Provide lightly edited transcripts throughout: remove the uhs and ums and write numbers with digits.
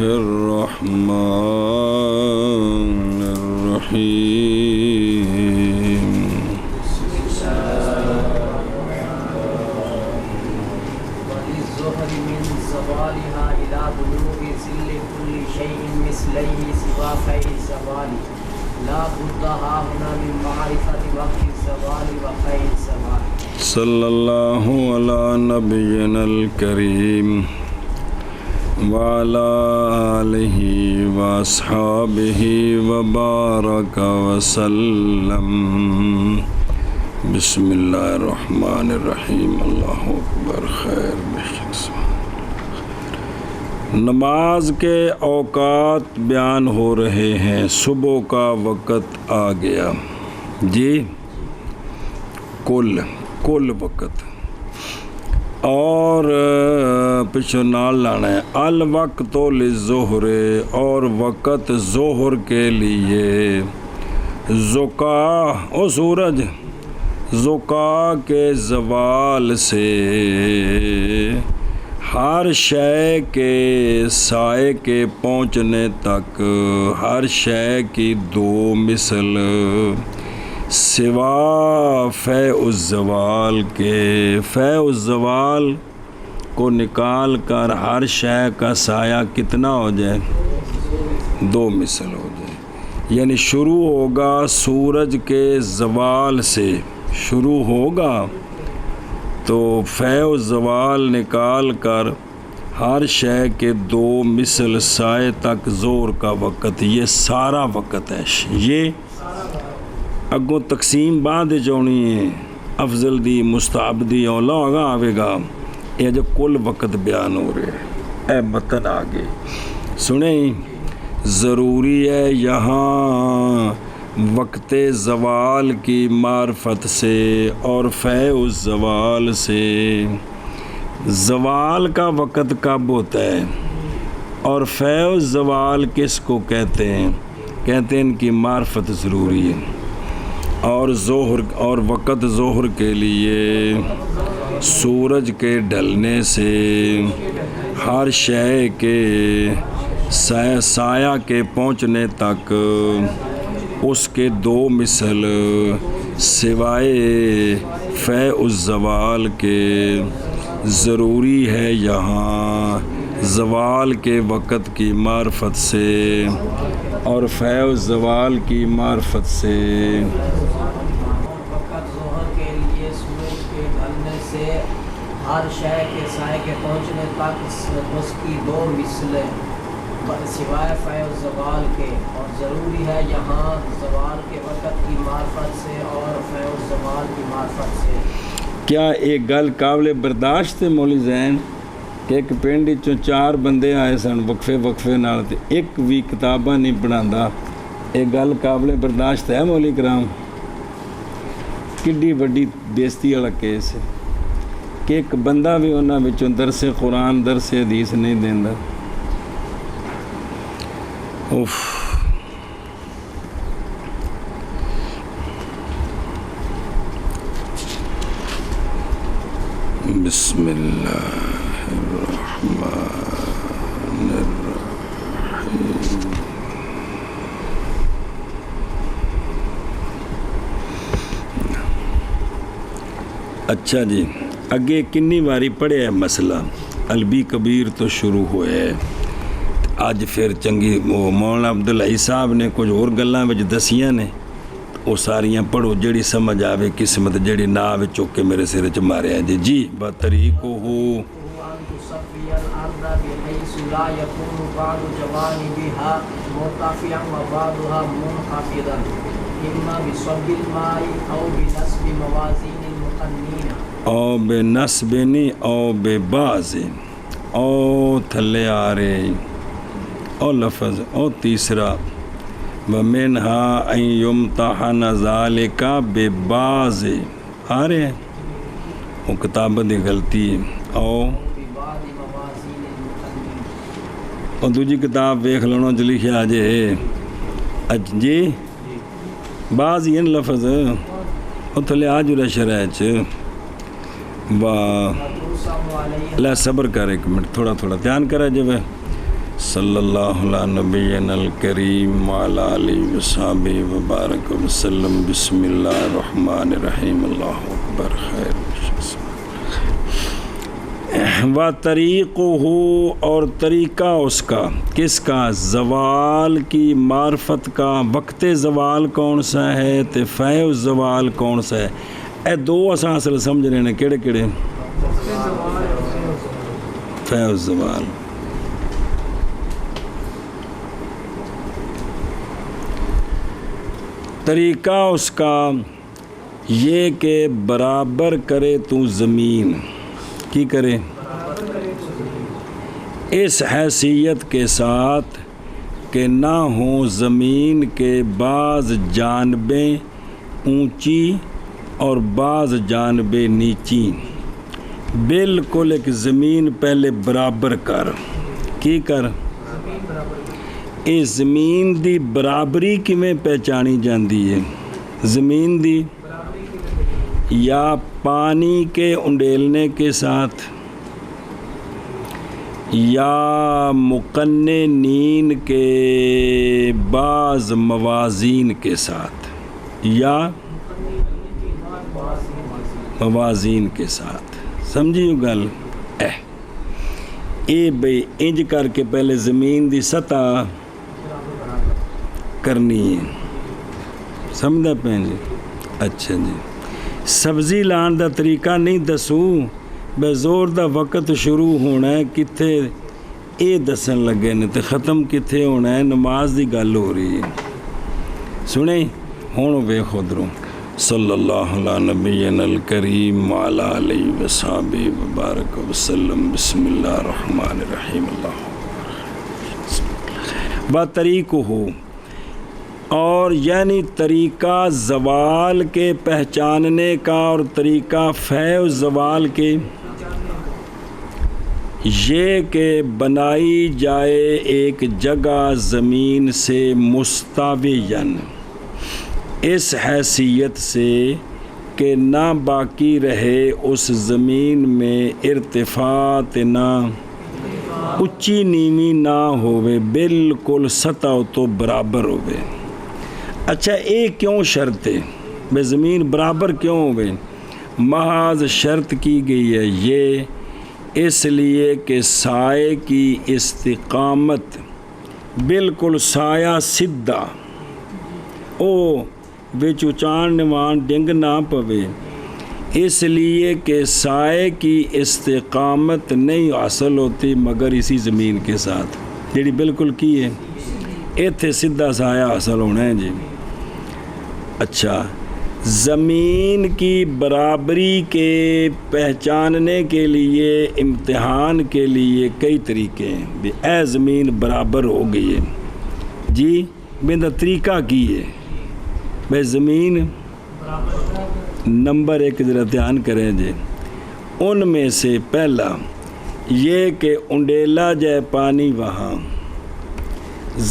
الرحمن الرحيم وللظهر من زوالها إلى بلوغ ظل كل شيء مثليه سوى خير الزوال لا بد هاهنا من معرفة وقت الزوال وخير الزوال. صلی اللہ علی نبینا الکریم وعلی آلہ واصحابہ وبارک وسلم. بسم اللہ الرحمن الرحیم. اللہ اکبر. خیر نماز کے اوقات بیان ہو رہے ہیں. صبح کا وقت آ گیا جی. کل وقت اور پچھو نال لانا ہے. الوقت للظہر، اور وقت ظہر کے لیے. زکا او سورج، زکا کے زوال سے ہر شے کے سائے کے پہنچنے تک ہر شے کی دو مثل سوا فے الزوال کے. فے الزوال کو نکال کر ہر شے کا سایہ کتنا ہو جائے؟ دو مثل ہو جائے. یعنی شروع ہوگا سورج کے زوال سے، شروع ہوگا تو فے الزوال نکال کر ہر شے کے دو مثل سائے تک زور کا وقت، یہ سارا وقت ہے. یہ اگوں تقسیم بعد جونی ہے، افضل دی مستحب دی اولا آگا آوے گا. یہ جو کل وقت بیان ہو رہے ہیں. اے متن آگے سنیں. ضروری ہے یہاں وقت زوال کی معرفت سے اور فے الزوال سے. زوال کا وقت کب ہوتا ہے اور فے الزوال کس کو کہتے ہیں؟ کہتے ہیں ان کی معرفت ضروری ہے. اور ظہر اور وقت ظہر کے لیے سورج کے ڈھلنے سے ہر شے کے سایہ کے پہنچنے تک اس کے دو مثل سوائے فے الزوال کے. ضروری ہے یہاں زوال کے وقت کی معرفت سے اور فے الزوال کی معرفت سے. وقت ظہر کے لیے سورج کے ڈھلنے سے ہر شے کے سائے کے پہنچنے تک اس کی دو مثلیں سوائے فے الزوال کے. اور ضروری ہے یہاں زوال کے وقت کی معرفت سے اور فے الزوال کی معرفت سے. کیا ایک گل قابل برداشت ہے مولی زین کہ ایک پنڈ چوں 4 بندے آئے سن وقفے نال تے ایک بھی کتاباں نہیں پڑھاندا. ایک گل قابل برداشت ہے مولی کرام؟ کڈی وڈی بےزتی والا کیس ہے کہ ایک بندہ بھی انہاں وچوں درس قرآن درس حدیث نہیں دیندا. اوف. بسم اللہ الرحمن الرحیم. اچھا جی، اگے کنی واری پڑھے ہے مسئلہ البی کبیر تو شروع ہوئے. اج پھر چنگی مولانا عبدالعی صاحب نے کچھ اور گلاں وچ دسیاں نے، وہ ساریاں پڑھو جڑی سمجھ آوے قسمت، جڑی نہ آوے چوک کے میرے سر چ مارے ہیں جی. جی بطریقہ ہو لا يكون بعض جوانبها مرتفعا وبعضها منخفضا اما بصب الماء او بنصب موازين المقننين او بنصب او ببعض او تھلے آ رہے او لفظ او تیسرا ومنها ان يمتحن ذلك ببعض آ رہے ہیں. وہ کتاب دی غلطی ہے. او اور دوجی کتاب ویکھ لو چ لکھیا جے جی بعض ہی لفظ وہ تھلے آ جڑا شرح چ واہ. لے صبر کر ایک منٹ، تھوڑا دھیان کرا جب صلی اللہ علیہ نبینا الکریم وعلی آلہ وصحبہ وبارک وسلم۔ بسم اللہ الرحمن الرحیم۔ اللہ اکبر۔ خیر و طریقہ، اور طریقہ اس کا، کس کا؟ زوال کی معرفت کا۔ وقت زوال کون سا ہے تے فیء زوال کون سا ہے؟ اے دو اساں اصل سمجھ رہے ہیں، کیڑے کیڑے؟ فیء زوال۔ طریقہ اس کا یہ کہ برابر کرے تو زمین کی کرے اس حیثیت کے ساتھ کہ نہ ہوں زمین کے بعض جانبیں اونچی اور بعض جانبیں نیچی، بالکل ایک زمین پہلے برابر کر کی کر۔ اس زمین دی برابری کیویں پہچانی جاندی ہے؟ زمین دی یا پانی کے انڈیلنے کے ساتھ، یا مقننین کے بعض موازین کے ساتھ، یا موازین کے ساتھ۔ سمجھی گل؟ اے بھئی انج کر کے پہلے زمین دی سطح کرنی ہے، سمجھا پین جی؟ اچھا جی، سبزی لان دا طریقہ نہیں دسوں، بے زور دا وقت شروع ہونا ہے، کتھے اے دسن لگے نے تے ختم کتھے ہونا ہے، نماز دی گل ہو رہی ہے۔ سنیں ہون بے خودروں۔ صلی اللہ علیہ نبینا الکریم وعلی آلہ وصحبہ وبارک وسلم۔ بسم اللہ الرحمن الرحیم۔ اللہ و طریقہ، اور یعنی طریقہ زوال کے پہچاننے کا اور طریقہ فیء زوال کے یہ کہ بنائی جائے ایک جگہ زمین سے مستویاً، اس حیثیت سے کہ نہ باقی رہے اس زمین میں ارتفاع، نہ اچھی نیوی نہ ہوئے، بالکل سطح تو برابر ہوئے۔ اچھا اے کیوں شرط ہے بے زمین برابر کیوں ہوئے؟ محض شرط کی گئی ہے یہ اس لیے کہ سائے کی استقامت، بالکل سایہ سدھا او وچ اچان نوان ڈنگ نہ پوے، اس لیے کہ سائے کی استقامت نہیں حاصل ہوتی مگر اسی زمین کے ساتھ، جیڑی بالکل کی ہے ایتھے سدھا سایہ حاصل ہونا ہے جی۔ اچھا، زمین کی برابری کے پہچاننے کے لیے، امتحان کے لیے کئی طریقے ہیں۔ بھی اے زمین برابر ہو گئی ہے جی، بندہ طریقہ کی ہے بھائی زمین نمبر ایک ذرا دھیان کریں جی۔ ان میں سے پہلا یہ کہ انڈیلا جائے پانی وہاں،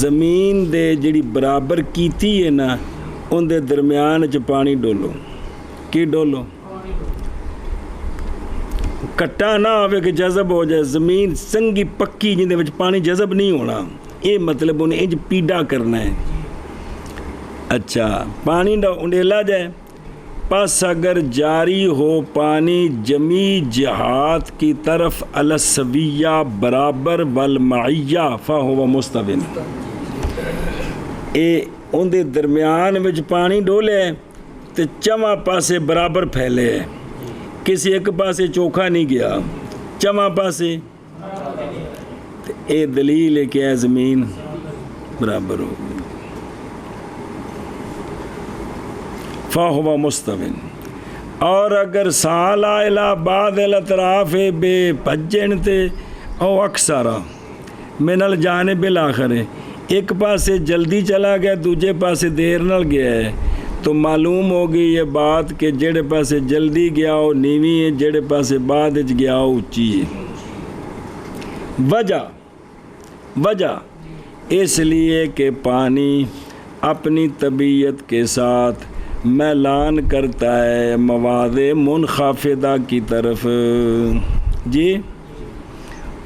زمین دے جڑی برابر کیتی ہے نا ان دے درمیان چ پانی ڈولو، کی ڈولو؟ کٹا نہ ہوئے کہ جذب ہو جائے، زمین سنگی پکی جن دے وچ پانی جذب نہیں ہونا، یہ مطلب انہیں انج پیڈا کرنا ہے۔ اچھا، پانی انڈیلا جائے، پس اگر جاری ہو پانی جمی جہات کی طرف السویہ برابر والمعیہ فہو مستوٍ، اے ان دے درمیان وچ پانی ڈولے تے چواں پاسے برابر پھیلے، کسی ایک پاسے چوکھا نہیں گیا، چواں پاسے، اے دلیل ہے کہ اے زمین برابر ہو گئی۔ فَهُوَ مُسْتَوٍ، اور اگر سال آئلہ بعد الاطراف بے پجن تے او اکثرہ من الجانب الاخر، ایک پاسے جلدی چلا گیا دوجے پاسے دیر نال گیا ہے، تو معلوم ہوگی یہ بات کہ جڑے پاسے جلدی گیا وہ نیوی ہے، جڑے پاسے بعد گیا وہ اونچی ہے۔ وجہ اس لیے کہ پانی اپنی طبیعت کے ساتھ میلان کرتا ہے مواد منخفضہ کی طرف جی،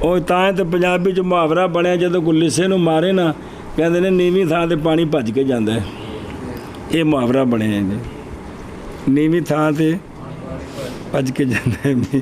ਉਹ ਤਾਂ ਤੇ ਪੰਜਾਬੀ 'ਚ ਮੁਹਾਵਰਾ ਬਣਿਆ, ਜਦੋਂ ਕੋਈ ਲਿਸੇ ਨੂੰ ਮਾਰੇ ਨਾ ਕਹਿੰਦੇ ਨੇ ਨੀਵੀਂ ਥਾਂ 'ਤੇ ਪਾਣੀ ਭੱਜ ਕੇ ਜਾਂਦਾ ਹੈ। ਇਹ ਮੁਹਾਵਰਾ ਬਣਿਆ ਜੀ, ਨੀਵੀਂ ਥਾਂ 'ਤੇ ਭੱਜ ਕੇ ਜਾਂਦਾ ਹੈ ਵੀ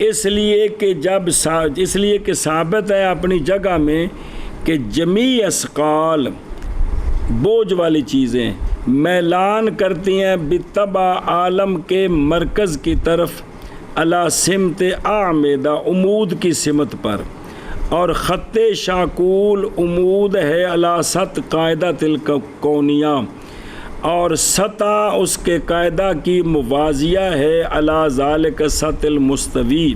اس لیے کہ ثابت ہے اپنی جگہ میں کہ جمیع اسقال بوجھ والی چیزیں میلان کرتی ہیں بطبع عالم کے مرکز کی طرف علی سمت اعمدہ عمود کی سمت پر، اور خط شاکول عمود ہے علی سطح قاعدہ الکونیہ، اور سطح اس کے قاعدہ کی موازیہ ہے علی ذالک سطح المستوی،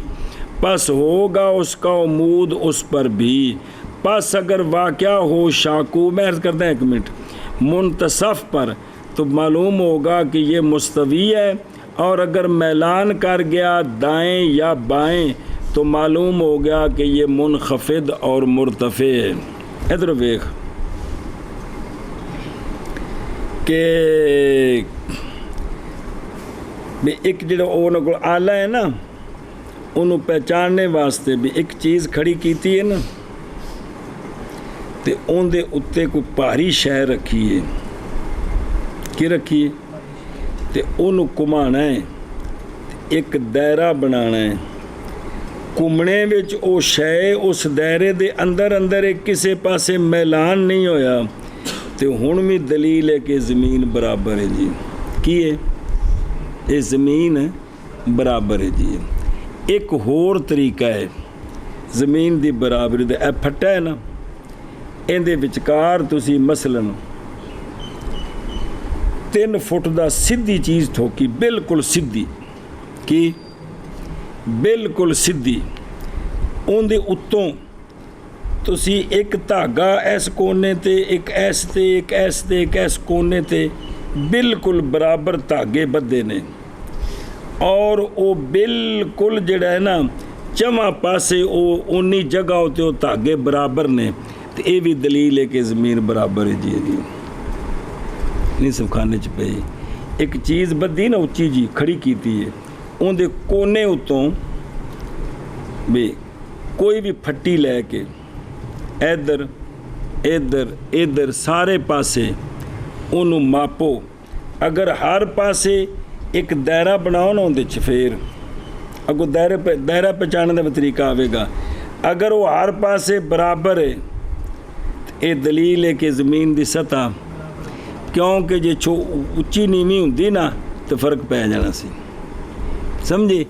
پس ہوگا اس کا عمود اس پر بھی۔ پس اگر واقع ہو شاکو، میں عرض کرتے ہیں 1 منٹ، منتصف پر تو معلوم ہوگا کہ یہ مستوی ہے، اور اگر میلان کر گیا دائیں یا بائیں تو معلوم ہو گیا کہ یہ منخفض اور مرتفع ہے۔ ادھر ویکھ کہ ایک جڑا انہوں کو آلہ ہے نا، انہوں پہچاننے واسطے بھی ایک چیز کھڑی کیتی ہے نا، تے اون دے اتے کوئی پاری شے رکھی ہے، کی رکھی ہے؟ تے انہوں کمانا ہے، ایک دائرہ بنانا ہے، کمنے وچ او شے اس دائرے دے اندر ایک کسے پاسے میلان نہیں ہویا، تے ہن بھی دلیل ہے کہ زمین برابر ہے جی۔ کی ہے؟ یہ زمین برابر ہے جی۔ ایک ہور طریقہ ہے زمین دی برابری دا، اے پھٹا ہے نا، ان دے وچکار تسی مثلاً 3 فٹ دا سیدھی چیز ٹھوکی، بالکل سیدھی، کی بالکل سیدھی، ان دے اتوں تسی ایک دھاگا ایس کونے تے، ایک ایس تے، ایک ایس تے، ایک ایس کونے تے بالکل برابر دھاگے بدھے نے، اور او بالکل جڑا ہے نا چواں پاسے او اونی جگہ ہوتے ہو دھاگے برابر نے، تو یہ بھی دلیل ہے کہ زمین برابر ہے جی۔ نہیں سب کھانے چ پئی ایک چیز بدھی نا اچھی جی کھڑی کیتی ہے، ان دے کونے اتوں بھی کوئی بھی پھٹی لے کے ادھر ادھر ادھر سارے پاسے انہوں ماپو، اگر ہر پاسے ایک دائرہ بناؤ نا اندر پھر اگو دائرہ پہچاننے کا طریقہ آئے گا، اگر وہ ہر پاسے برابر ہے یہ دلیل ہے کہ زمین دی سطح، کیونکہ جے اچھی نیوی ہوندی نا تو فرق پہ جانا سی، سمجھے؟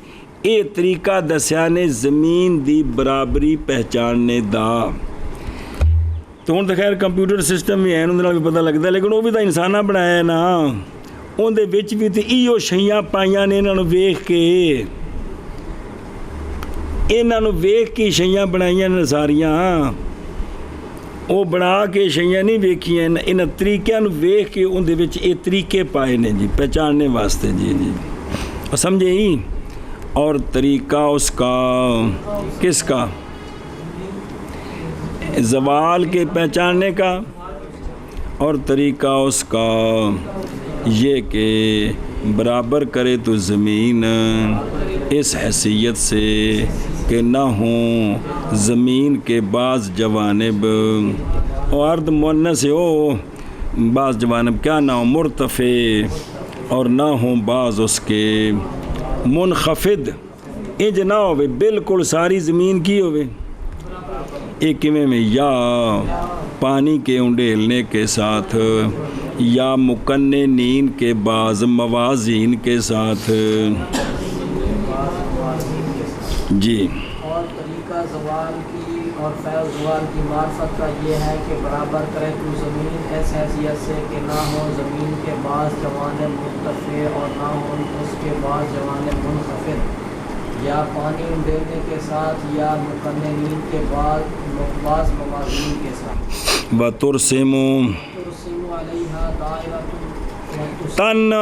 یہ طریقہ دسیا نے زمین دی برابری پہچاننے دا۔ تو ہوں تو خیر کمپیوٹر سسٹم بھی ہے، انہوں بھی پتہ لگتا ہے، لیکن وہ بھی تو انسانہ بنایا ہے نا، اندر وچ بھی تو ایو شیاں پائیاں نے انہوں ویکھ کے، انہوں ویکھ کے شیاں بنائیاں نے ساریاں، وہ بنا کے شیاں نہیں ویکھیاں، ان طریقیاں ویکھ کے اندر وچ یہ طریقے پائے نے جی پہچاننے واسطے جی جی، اور سمجھے ہی؟ اور طریقہ اس کا کس کا؟ زوال کے پہچاننے کا، اور طریقہ اس کا یہ کہ برابر کرے تو زمین اس حیثیت سے کہ نہ ہوں زمین کے بعض جوانب، اور ارد مؤنث ہو بعض جوانب کیا نہ ہو مرتفع، اور نہ ہوں بعض اس کے منخفض، انج نہ ہوئے بالکل ساری زمین کی ہوئے، ایک میں یا پانی کے انڈیلنے کے ساتھ یا مقننین کے بعض موازین کے ساتھ جی۔ اور طریقہ زوال کی اور فیض زوال کی معرفت کا یہ ہے کہ برابر کرے تو زمین اس حیثیت سے کہ نہ ہو زمین کے بعض جوانب مرتفع اور نہ ہو اس کے بعض جوانب منخفض، یا پانی انڈیلنے کے ساتھ یا مقننین کے بعض موازین کے ساتھ۔ وَتُرْسِمُ عَلَيْهَا دَائِرَةٌ تن،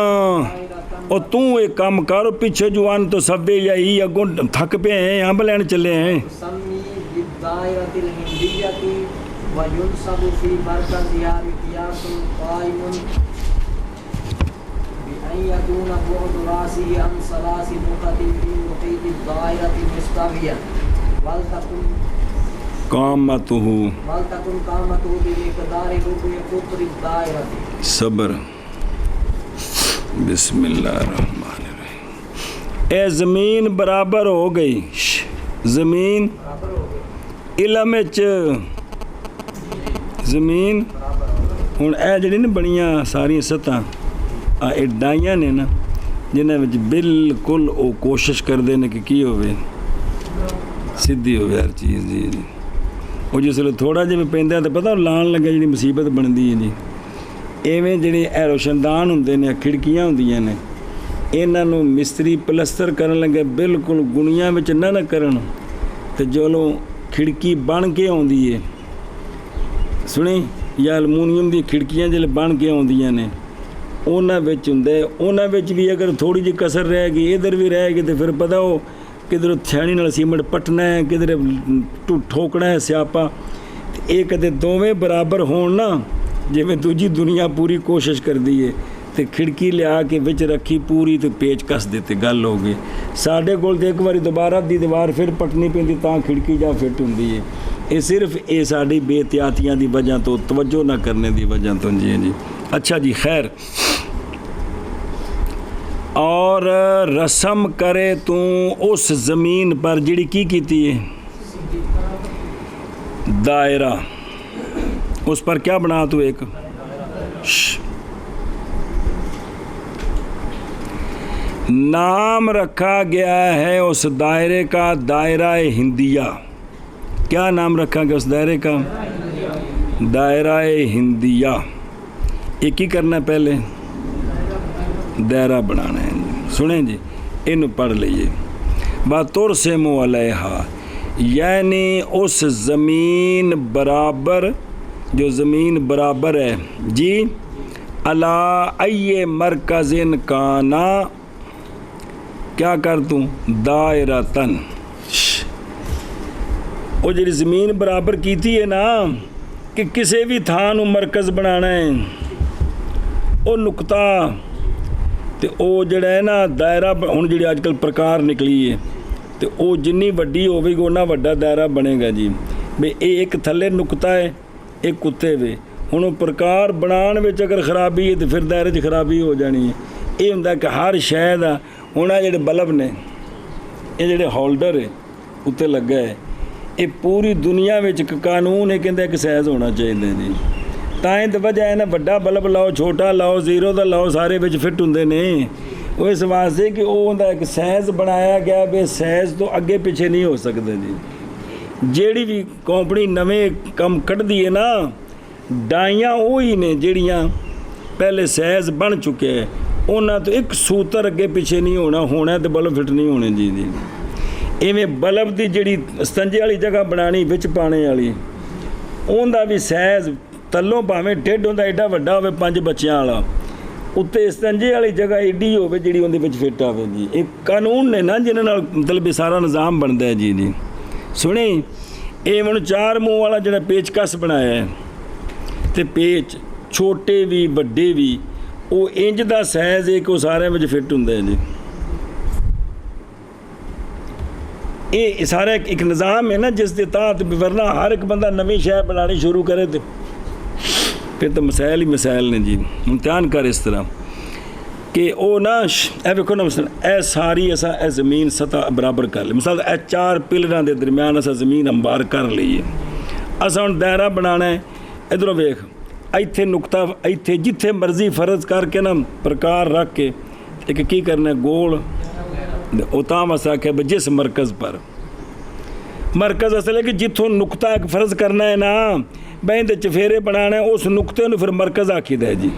اور تو ایک کام کرو پیچھے جوان تو سبے یہی اگوں تھک پہ ہیں، ہم لین چلے ہیں، تسمی بالدائرة الہندیة وینصب فی مرکزها مقیاس قائم بأن یکون بعد راسه عن ثلاث نقط فی محیط الدائرة مستویا ولتکن قامته بمقدار ربع قطر الدائرة۔ صبر، بسم اللہ الرحمن الرحیم۔ اے زمین برابر ہو گئی زمین علم وچ زمین ہن اے جڑی نا بڑیاں ساری سطح اے ڈائیاں نے نا جنہاں وچ بالکل او کوشش کردے نے کہ کی ہوے سیدھی ہوے ہر چیز جی وہ جس ویلے تھوڑا جہا پیندا تے پتہ لان لگا جڑی مصیبت بندی ہے جی ایویں جڑے اے روشندان ہوندے نے کھڑکیاں ہوندیاں نے انہاں نوں مستری پلستر کرن لگے بالکل گنیاں وچ نہ کرن تے جولوں کھڑکی بن کے آندی ہے سنی یا المونیم دی کھڑکیاں جلے بن کے آندیاں نے انہاں وچ ہوندا ہے انہاں وچ بھی اگر تھوڑی جی کسر رہ گئی ادھر بھی رہ گئی تے پھر پتہ ہو کدھر تھیانی نال سیمنٹ پٹنا ہے کدھر ٹھوکنا ہے سیاپا یہ کدے دوویں برابر ہون نا جویں دوجی دنیا پوری کوشش کردی ہے تے کھڑکی لیا کے وچ رکھی پوری تے پیچ کس دیتے گل ہو گئی ساڈے کول تے ایک باری دوبارہ دی دیوار پھر پٹنی پیندی تاں کھڑکی جا فٹ ہوندی ہے یہ صرف یہ ساری بے احتیاطیاں دی وجہ تو توجہ نہ کرنے دی وجہ تو جی جی اچھا جی خیر اور رسم کرے تو اس زمین پر جڑی کی کیتی ہے دائرہ اس پر کیا بنا تو ایک نام رکھا گیا ہے اس دائرے کا دائرہ ہندیہ کیا نام رکھا گیا اس دائرے کا دائرہ ہندیہ ایک ہی کرنا ہے پہلے دائرہ بنانا ہے سنیں جی انہوں پڑھ لئیے بطور سے علیہا یعنی اس زمین برابر جو زمین برابر ہے جی علی ای مرکز کانا کیا کر دوں دائرتن وہ جی زمین برابر کیتی ہے نا کہ کسی بھی تھان مرکز بنانا ہے وہ نقطہ تے او جڑا ہے نا دائرہ ہن جڑی اج کل پرکار نکلی ہے تے او جنی وڈی ہوے گی اُنا وڈا دائرہ بنے گا جی بے ایک تھلے نقطہ ہے ایک کتے وے ہن او پرکار بنان وچ اگر خرابی ہے تے پھر دائرے 'چ خرابی ہو جانی ہے یہ ہوندا کہ ہر شے دا ہن جڑے بلب نے یہ جڑے ہولڈر ہے اتنے لگا ہے یہ پوری دنیا وچ قانون ہے کہ ایک سائز ہونا چاہیے جی تائیں تو وجہ ہے نا بڑا بلب لاؤ چھوٹا لاؤ زیرو دا لاؤ سارے بچ فٹ ہوندے نے وہ اس واسطے کہ وہ ہوندا ایک سائز بنایا گیا بے سائز تو اگے پیچھے نہیں ہو سکتے جی جیڑی بھی کمپنی نویں کم کٹ دی ہے نا ڈائیاں وہی نے جیڑیاں پہلے سائز بن چکے ہیں انہاں تو ایک سوتر اگے پیچھے نہیں ہونا ہے تو بلب فٹ نہیں ہونے جی جی ایویں بلب دی جیڑی استنجے والی جگہ بنانی وچ پانے والی اوندا بھی سائز تلوں پاویں ٹیڈ ہوندا ایڈا وڈا ہوے 5 بچیاں والا اتنے استنجے والی جگہ ایڈی ہوے جیڑی اندے وچ فٹ آوے جی ایک قانون نے نا جنہاں نال مطلب سارا نظام بندا ہے جی جی سنی یہ ہن 4 منہ والا جڑا پیچ کس بنایا ہے تے پیچ چھوٹے بھی بڑے بھی وہ انج دا سائز ہے کہ وہ سارے وچ فٹ ہوندا ہے جی یہ سارا ایک نظام ہے نا جس دے تحت ورنہ ہر ایک بندہ نویں شے بنانی شروع کرے تے پھر تو مسائل ہی مسائل نے جی امتحان کر اس طرح کہ او نا اے ویکھو نا مثلا اے ساری ایسا اے زمین سطح برابر کر لی مثلا اے 4 پلراں دے درمیان ایسا زمین ہموار کر لئیے اساں ہن دائرہ بنانا ہے ادھروں ویکھ ایتھے نقطہ ایتھے جتھے مرضی فرض کر کے نا پرکار رکھ کے ایک کی کرنا ہے گول اوتاں واسطے کہ جس مرکز پر مرکز اصل ہے کہ جتھوں نقطہ ایک فرض کرنا ہے نا بہن دے چفیرے بنانا ہے اس نقطے نو پھر مرکز آکھی دے جی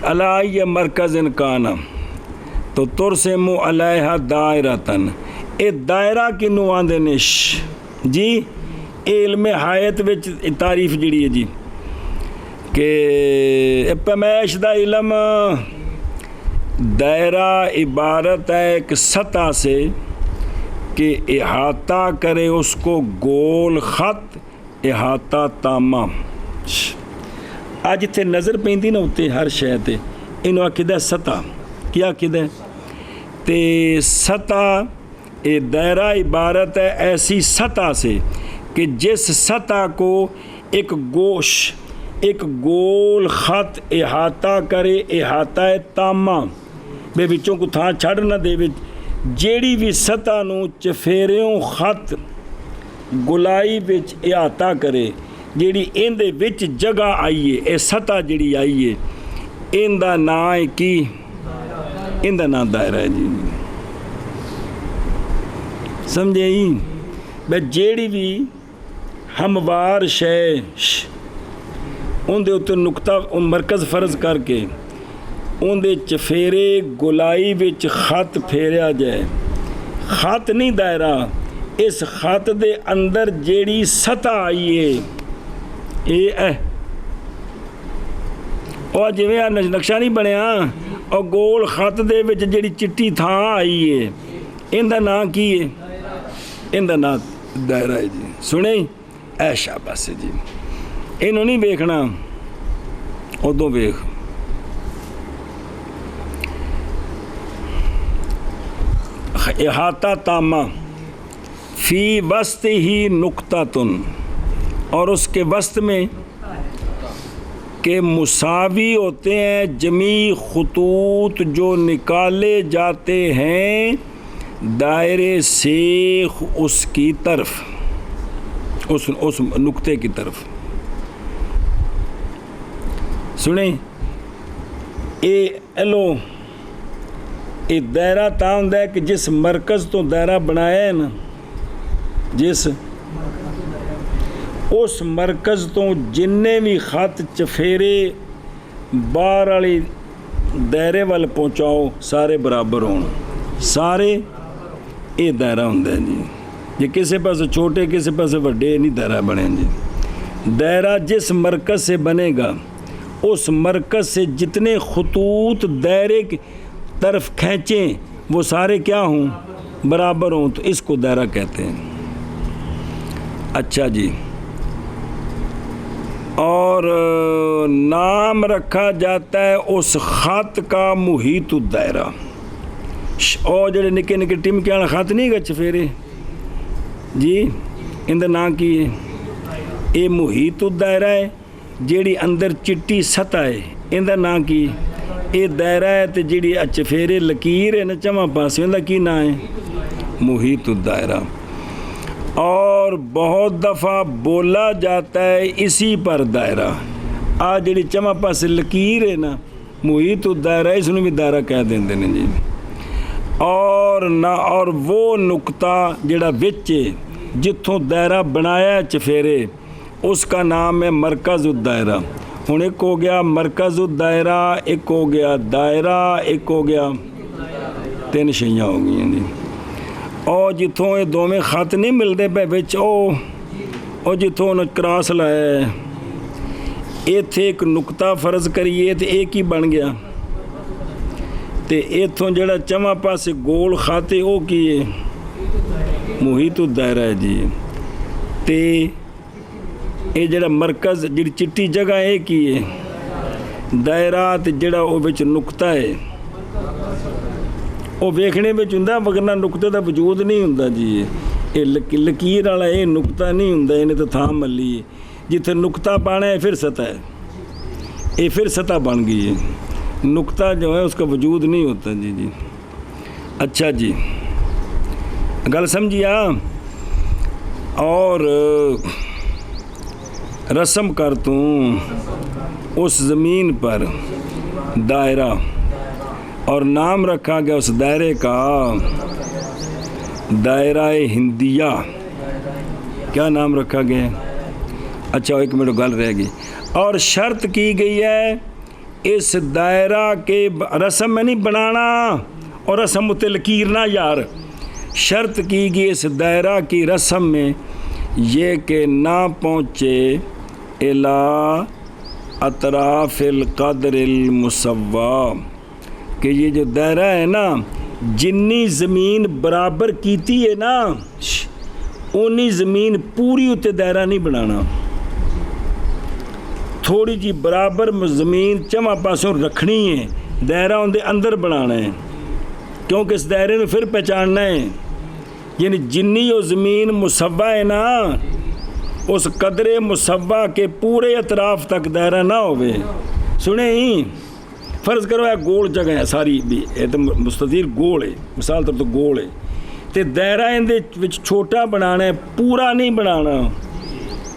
علی مرکز کانا تو ترسمو علیہ دائرتن اے دائرہ کنو آندے نش جی علم حایت وچ تعریف جڑی ہے جی کہ پیمائش دا علم دائرہ عبارت ہے ایک سطح سے کہ احاطہ کرے اس کو گول خط احاطہ تامہ آج اتنے نظر پیندی نا اتنے ہر شے تے انہوں آکھدہ سطح کیا آکھدہ تے سطح اے دائرہ عبارت ہے ایسی سطح سے کہ جس سطح کو ایک گول خط احاطہ کرے احاطہ تامہ بے وچوں کو تھان چھڑ نہ دے جیڑی بھی سطح نو چفیریوں خط گلائی وچ احاطہ کرے جیڑی ان دے وچ جگہ آئیے اے سطح جیڑی آئیے ان دا نام ہے کی ان دا نام دائرہ ہے جی سمجھے ہی بے جیڑی بھی ہموار شے ان دے اتنے نقطہ مرکز فرض کر کے ان دے چفیرے گلائی وچ خط پھیریا جائے خط نہیں دائرہ اس خط دے اندر جیڑی سطح آئیے اے اور جویں نقشہ نہیں بنیا اور گول خط دے وچ جیڑی چٹی تھان آئیے ان دا نام کی ہے ان دا نام دائرہ ہے جی سنیں اے شاباش جی انہوں نہیں بیکھنا ادوں بیکھ احاطہ تامہ فی وسط ہی نقطۃ اور اس کے وسط میں کہ مساوی ہوتے ہیں جمیع خطوط جو نکالے جاتے ہیں دائرے سے اس کی طرف اس نقطے کی طرف سنیں ایلو یہ دائرہ تا ہوندا ہے کہ جس مرکز تو دائرہ بنایا ہے نا جس اس مرکز تو جننے بھی خط چفیرے باہر والی دائرے وال پہنچاؤ سارے برابر ہون سارے یہ دائرہ ہوندا ہے جی جی کسی پاس چھوٹے کسی پاس وڈے نہیں دائرہ بنے جی دائرہ جس مرکز سے بنے گا اس مرکز سے جتنے خطوط دائرے کی طرف کھینچیں وہ سارے کیا ہوں برابر ہوں تو اس کو دائرہ کہتے ہیں اچھا جی اور نام رکھا جاتا ہے اس خط کا محیط الدائرہ اور جڑے نکے نکے ٹمکے والا خط نہیں گا چفیرے جی ان دا نام کی ہے یہ محیط الدائرہ ہے جیڑی اندر چٹی سطح ہے ان دا نام کی یہ دائرہ ہے تو جیڑی چفیرے لکیر ہے نا چواں پاسے ان دا کی نام ہے محیط الدائرہ اور بہت دفعہ بولا جاتا ہے اسی پر دائرہ جیڑی چواں پاسے لکیر ہے نا محیط الدائرہ اس نے بھی دائرہ کہہ دیندے نے جی اور وہ نقطہ جڑا وچ جتھوں دائرہ بنایا چفیرے اس کا نام ہے مرکز الدائرہ ہوں ایک ہو گیا مرکز الدائرہ ایک ہو گیا دائرہ ایک ہو گیا تین شیاں ہو گئی جی اور جتھوں یہ دونوں خط نہیں ملتے پہ بچ او جتھوں انہوں کراس لایا ایتھے ایک نقطہ فرض کریے تو ایک ہی بن گیا تے ایتھوں جڑا چواں پاسے گول خاتے او کیے محیط الدائرہ ہے جی تے اے جڑا مرکز جڑی چٹی جگہ ہے کیے دائرہ تے جڑا او وچ نقطہ ہے وہ ویکھنے میں ہوندا وگرنہ نقطے دا وجود نہیں ہوندا جی یہ لکیر والا یہ نقطہ نہیں ہوندا انہیں تو تھام ملی جتھے نقطہ پانا ہے پھر سطح ہے یہ پھر سطح بن گئی ہے نقطہ جو ہے اس کا وجود نہیں ہوتا جی جی اچھا جی گل سمجھیا اور رسم کر توں اس زمین پر دائرہ اور نام رکھا گیا اس دائرے کا دائرہ ہندیہ کیا نام رکھا گیا اچھا ایک منٹ گل رہ گئی اور شرط کی گئی ہے اس دائرہ کے رسم میں نہیں بنانا اور رسم اتنے لکیر نہ یار شرط کی گئی اس دائرہ کی رسم میں یہ کہ نہ پہنچے الی اطراف القدر المسوّا کہ یہ جو دائرہ ہے نا جنی زمین برابر کیتی ہے نا اونی زمین پوری اتنے دائرہ نہیں بنانا تھوڑی جی برابر زمین چواں پاسوں رکھنی ہے دائرہ ان دے اندر بنانا ہے کیونکہ اس دائرے میں پھر پہچاننا ہے یعنی جنی وہ زمین مسوّا ہے نا اس قدر مسوّا کے پورے اطراف تک دائرہ نہ ہوئے سنیں ہی فرض کرو یہ گول جگہ ہے ساری بھی یہ تو مستطیل گول ہے مثال طور تو گول ہے تو دائرہ اندے وچ چھوٹا بنانا ہے پورا نہیں بنانا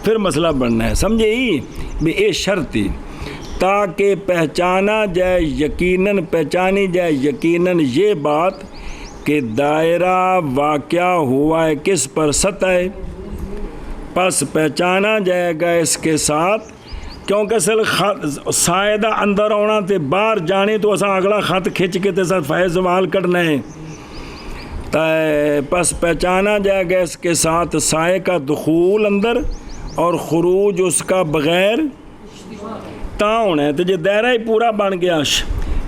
پھر مسئلہ بننا ہے سمجھے ہی بھی یہ شرط ہے تاکہ پہچانا جائے یقیناً پہچانی جائے یقیناً یہ بات کہ دائرہ واقع ہوا ہے کس پر سطح پس پہچانا جائے گا اس کے ساتھ کیونکہ اصل سائدہ اندر آنا تے باہر جانے تو اساں اگلا خط کھچ کے تے ساتھ فائز زوال کرنا ہے پس پہچانا جائے گا اس کے ساتھ سائے کا دخول اندر اور خروج اس کا بغیر تا ہونا ہے تو جے دائرہ ہی پورا بن گیا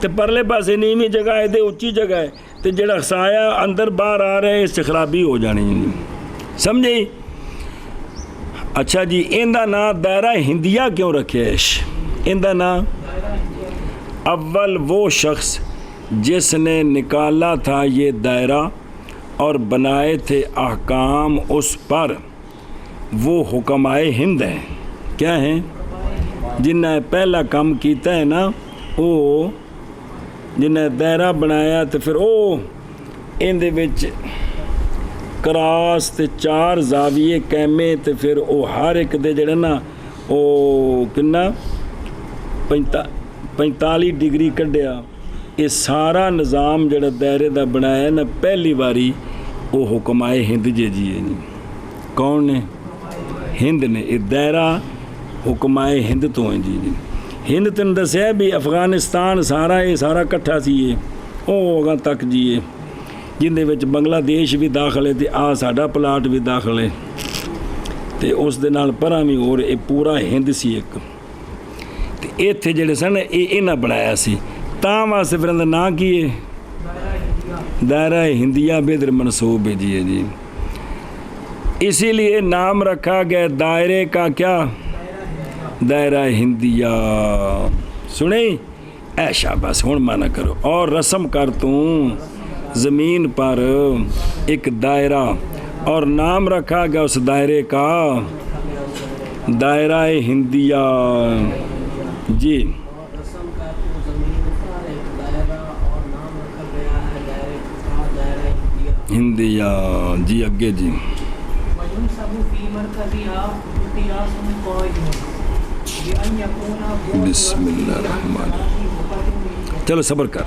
تو پرلے پاسے نیویں جگہ ہے تے اونچی جگہ ہے تو جڑا سایہ اندر باہر آ رہے اس سے خرابی ہو جانی سمجھے اچھا جی اندہ نا دائرہ ہندیہ کیوں رکھے اندہ نا اول وہ شخص جس نے نکالا تھا یہ دائرہ اور بنائے تھے احکام اس پر وہ حکمائے ہند ہیں کیا ہیں جن نے پہلا کام کیتا ہے نا وہ جن نے دائرہ بنایا تو پھر وہ اندے وچ کراس تے 4 زاویے قائمے تے پھر وہ ہر ایک دے جڑا نا وہ کنا 45 ڈگری کڈیا یہ سارا نظام جڑا دائرے دا بنایا نا پہلی باری وہ حکمائے ہند جی کون نے ہند نے یہ دائرہ حکمائے ہند تو ہیں جی ہند تن دسیا بھی افغانستان سارا یہ سارا کٹھا سی یہ وہ اگاں تک جی جن دے وچ بنگلہ دیش بھی داخل ہے تے آ ساڈا پلاٹ بھی داخل ہے تے اس دے نال پراں بھی اور یہ پورا ہند سی ایک تے ایتھے جڑے سن انہاں بنایا سی تاں واسطے پھر اندر نا کی ہے دائرہ ہندیہ بدر منصوب ہے جی اسی لیے نام رکھا گیا دائرے کا کیا دائرہ ہندیہ سنیں ایشا بس ہون مانا کرو اور رسم کر توں زمین پر ایک دائرہ اور نام رکھا گیا اس دائرے کا دائرہ ہندیہ جی ہندیہ جی اگے جی بسم اللہ الرحمن الرحیم چلو صبر کر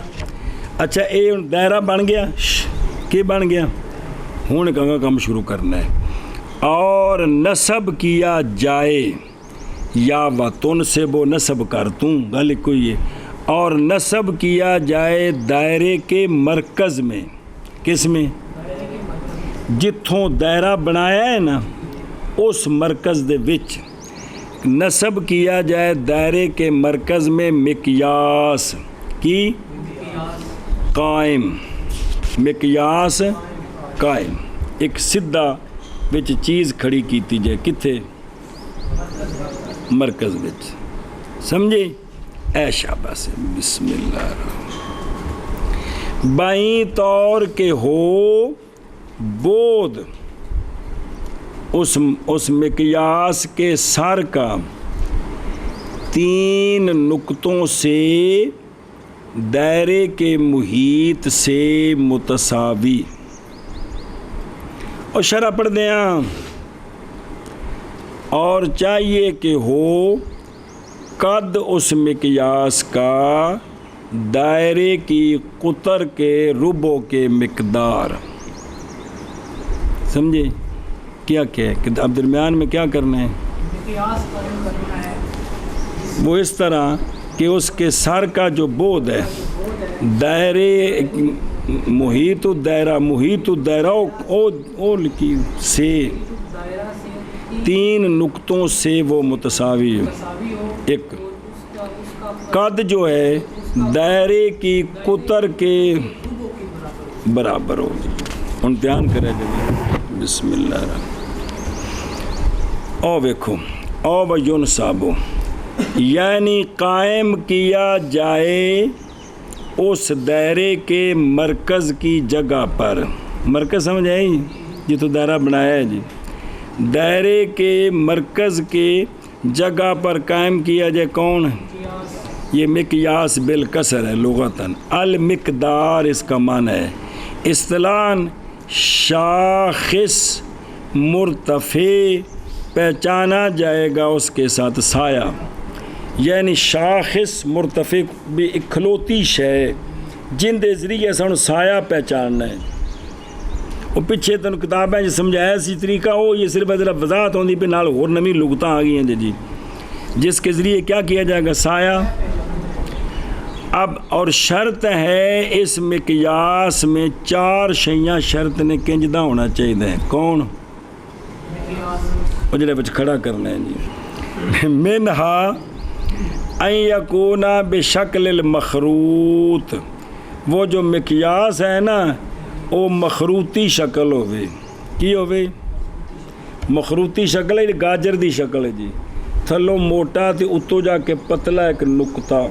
اچھا یہ دائرہ بن گیا کہ بن گیا ہوں کہاں کام شروع کرنا ہے اور نصب کیا جائے یا و تن سے وہ نصب کر توں گل کوئی ہے اور نصب کیا جائے دائرے کے مرکز میں کس میں جتھوں دائرہ بنایا ہے نا اس مرکز دے وچ نصب کیا جائے دائرے کے مرکز میں مقیاس کی قائم مقیاس قائم ایک سدھا وچ چیز کھڑی کیتی جائے کتھے مرکز وچ سمجھے اے شاباش بسم اللہ الرحمن بائیں طور کے ہو بود اس مقیاس کے سر کا 3 نقطوں سے دائرے کے محیط سے متساوی اور شرح پڑھ دیا اور چاہیے کہ ہو قد اس مقیاس کا دائرے کی قطر کے ربع کے مقدار سمجھے کیا ہے کہ اب درمیان میں کیا کرنا ہے وہ اس طرح کہ اس کے سر کا جو بود ہے دائرے محیط الدائرہ او لکھی سے 3 نقطوں سے وہ متساوی ایک قد جو ہے دائرے کی قطر کے برابر ہو امتحان کرے جب بسم اللہ الرحمن او ویکھو او بیون صابو یعنی قائم کیا جائے اس دائرے کے مرکز کی جگہ پر مرکز سمجھ آئی یہ تو دائرہ بنایا ہے جی دائرے کے مرکز کے جگہ پر قائم کیا جائے کون یہ مقیاس بالکسر ہے لغتاً، المقدار اس کا معنی ہے اصطلاحاً شاخص مرتفع پہچانا جائے گا اس کے ساتھ سایہ، یعنی شاخص مرتفع بھی اکھلوتی شے جن دے ذریعے سانو سایہ پہچاننا ہے۔ وہ پیچھے تین کتابیں سمجھایا سی طریقہ، وہ یہ صرف وضاحت ہوندی پہ نال اور نویں لغتاں آ گئی ہیں جی، جس کے ذریعے کیا کیا جائے گا سایہ۔ اب اور شرط ہے اس مقیاس میں 4 شیاں شرط نے کنجدہ ہونا چاہیے۔ کون؟ وہ جڑے بچ کھڑا کرنا ہے جی۔ منہا ان یکون بشکل المخروط، وہ جو مقیاس ہے نا وہ مخروطی شکل ہوئے۔ کی ہوئے؟ مخروطی شکل ہے، گاجر دی شکل ہے جی، تھلوں موٹا تے اتو جا کے پتلا ایک نقطہ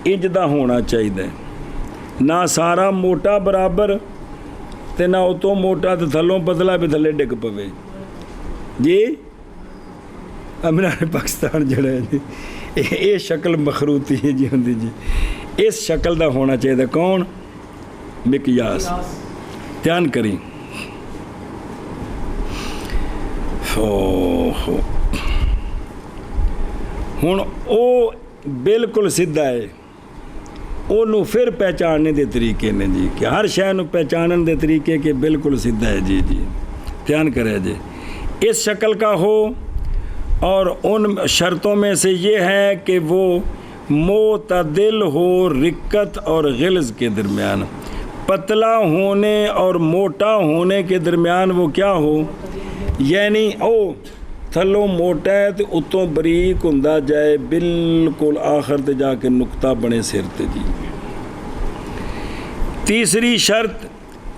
انجدہ ہونا چاہیے، نہ سارا موٹا برابر تے نہ اتو موٹا تے تھلوں پتلا بھی تھلے ڈگ پوے جی۔ امریکہ پاکستان جڑا ہے جی یہ شکل مخروطی ہے جی ہوندی جی، اس شکل دا ہونا چاہیے۔ کون؟ مقیاس۔ دھیان کریں، ہن او بالکل سیدھا ہے، انہوں پھر پہچاننے دے طریقے نے جی، کہ ہر شے نو پہچانن دے طریقے کے بالکل سیدھا ہے جی۔ دھیان کرے جی، اس شکل کا ہو، اور ان شرطوں میں سے یہ ہے کہ وہ معتدل ہو رکت اور غلظ کے درمیان، پتلا ہونے اور موٹا ہونے کے درمیان وہ کیا ہو، یعنی او تھلوں موٹا ہے تو اتوں بریک ہوندا جائے، بالکل آخر تے جا کے نقطہ بنے سر تے جی۔ تیسری شرط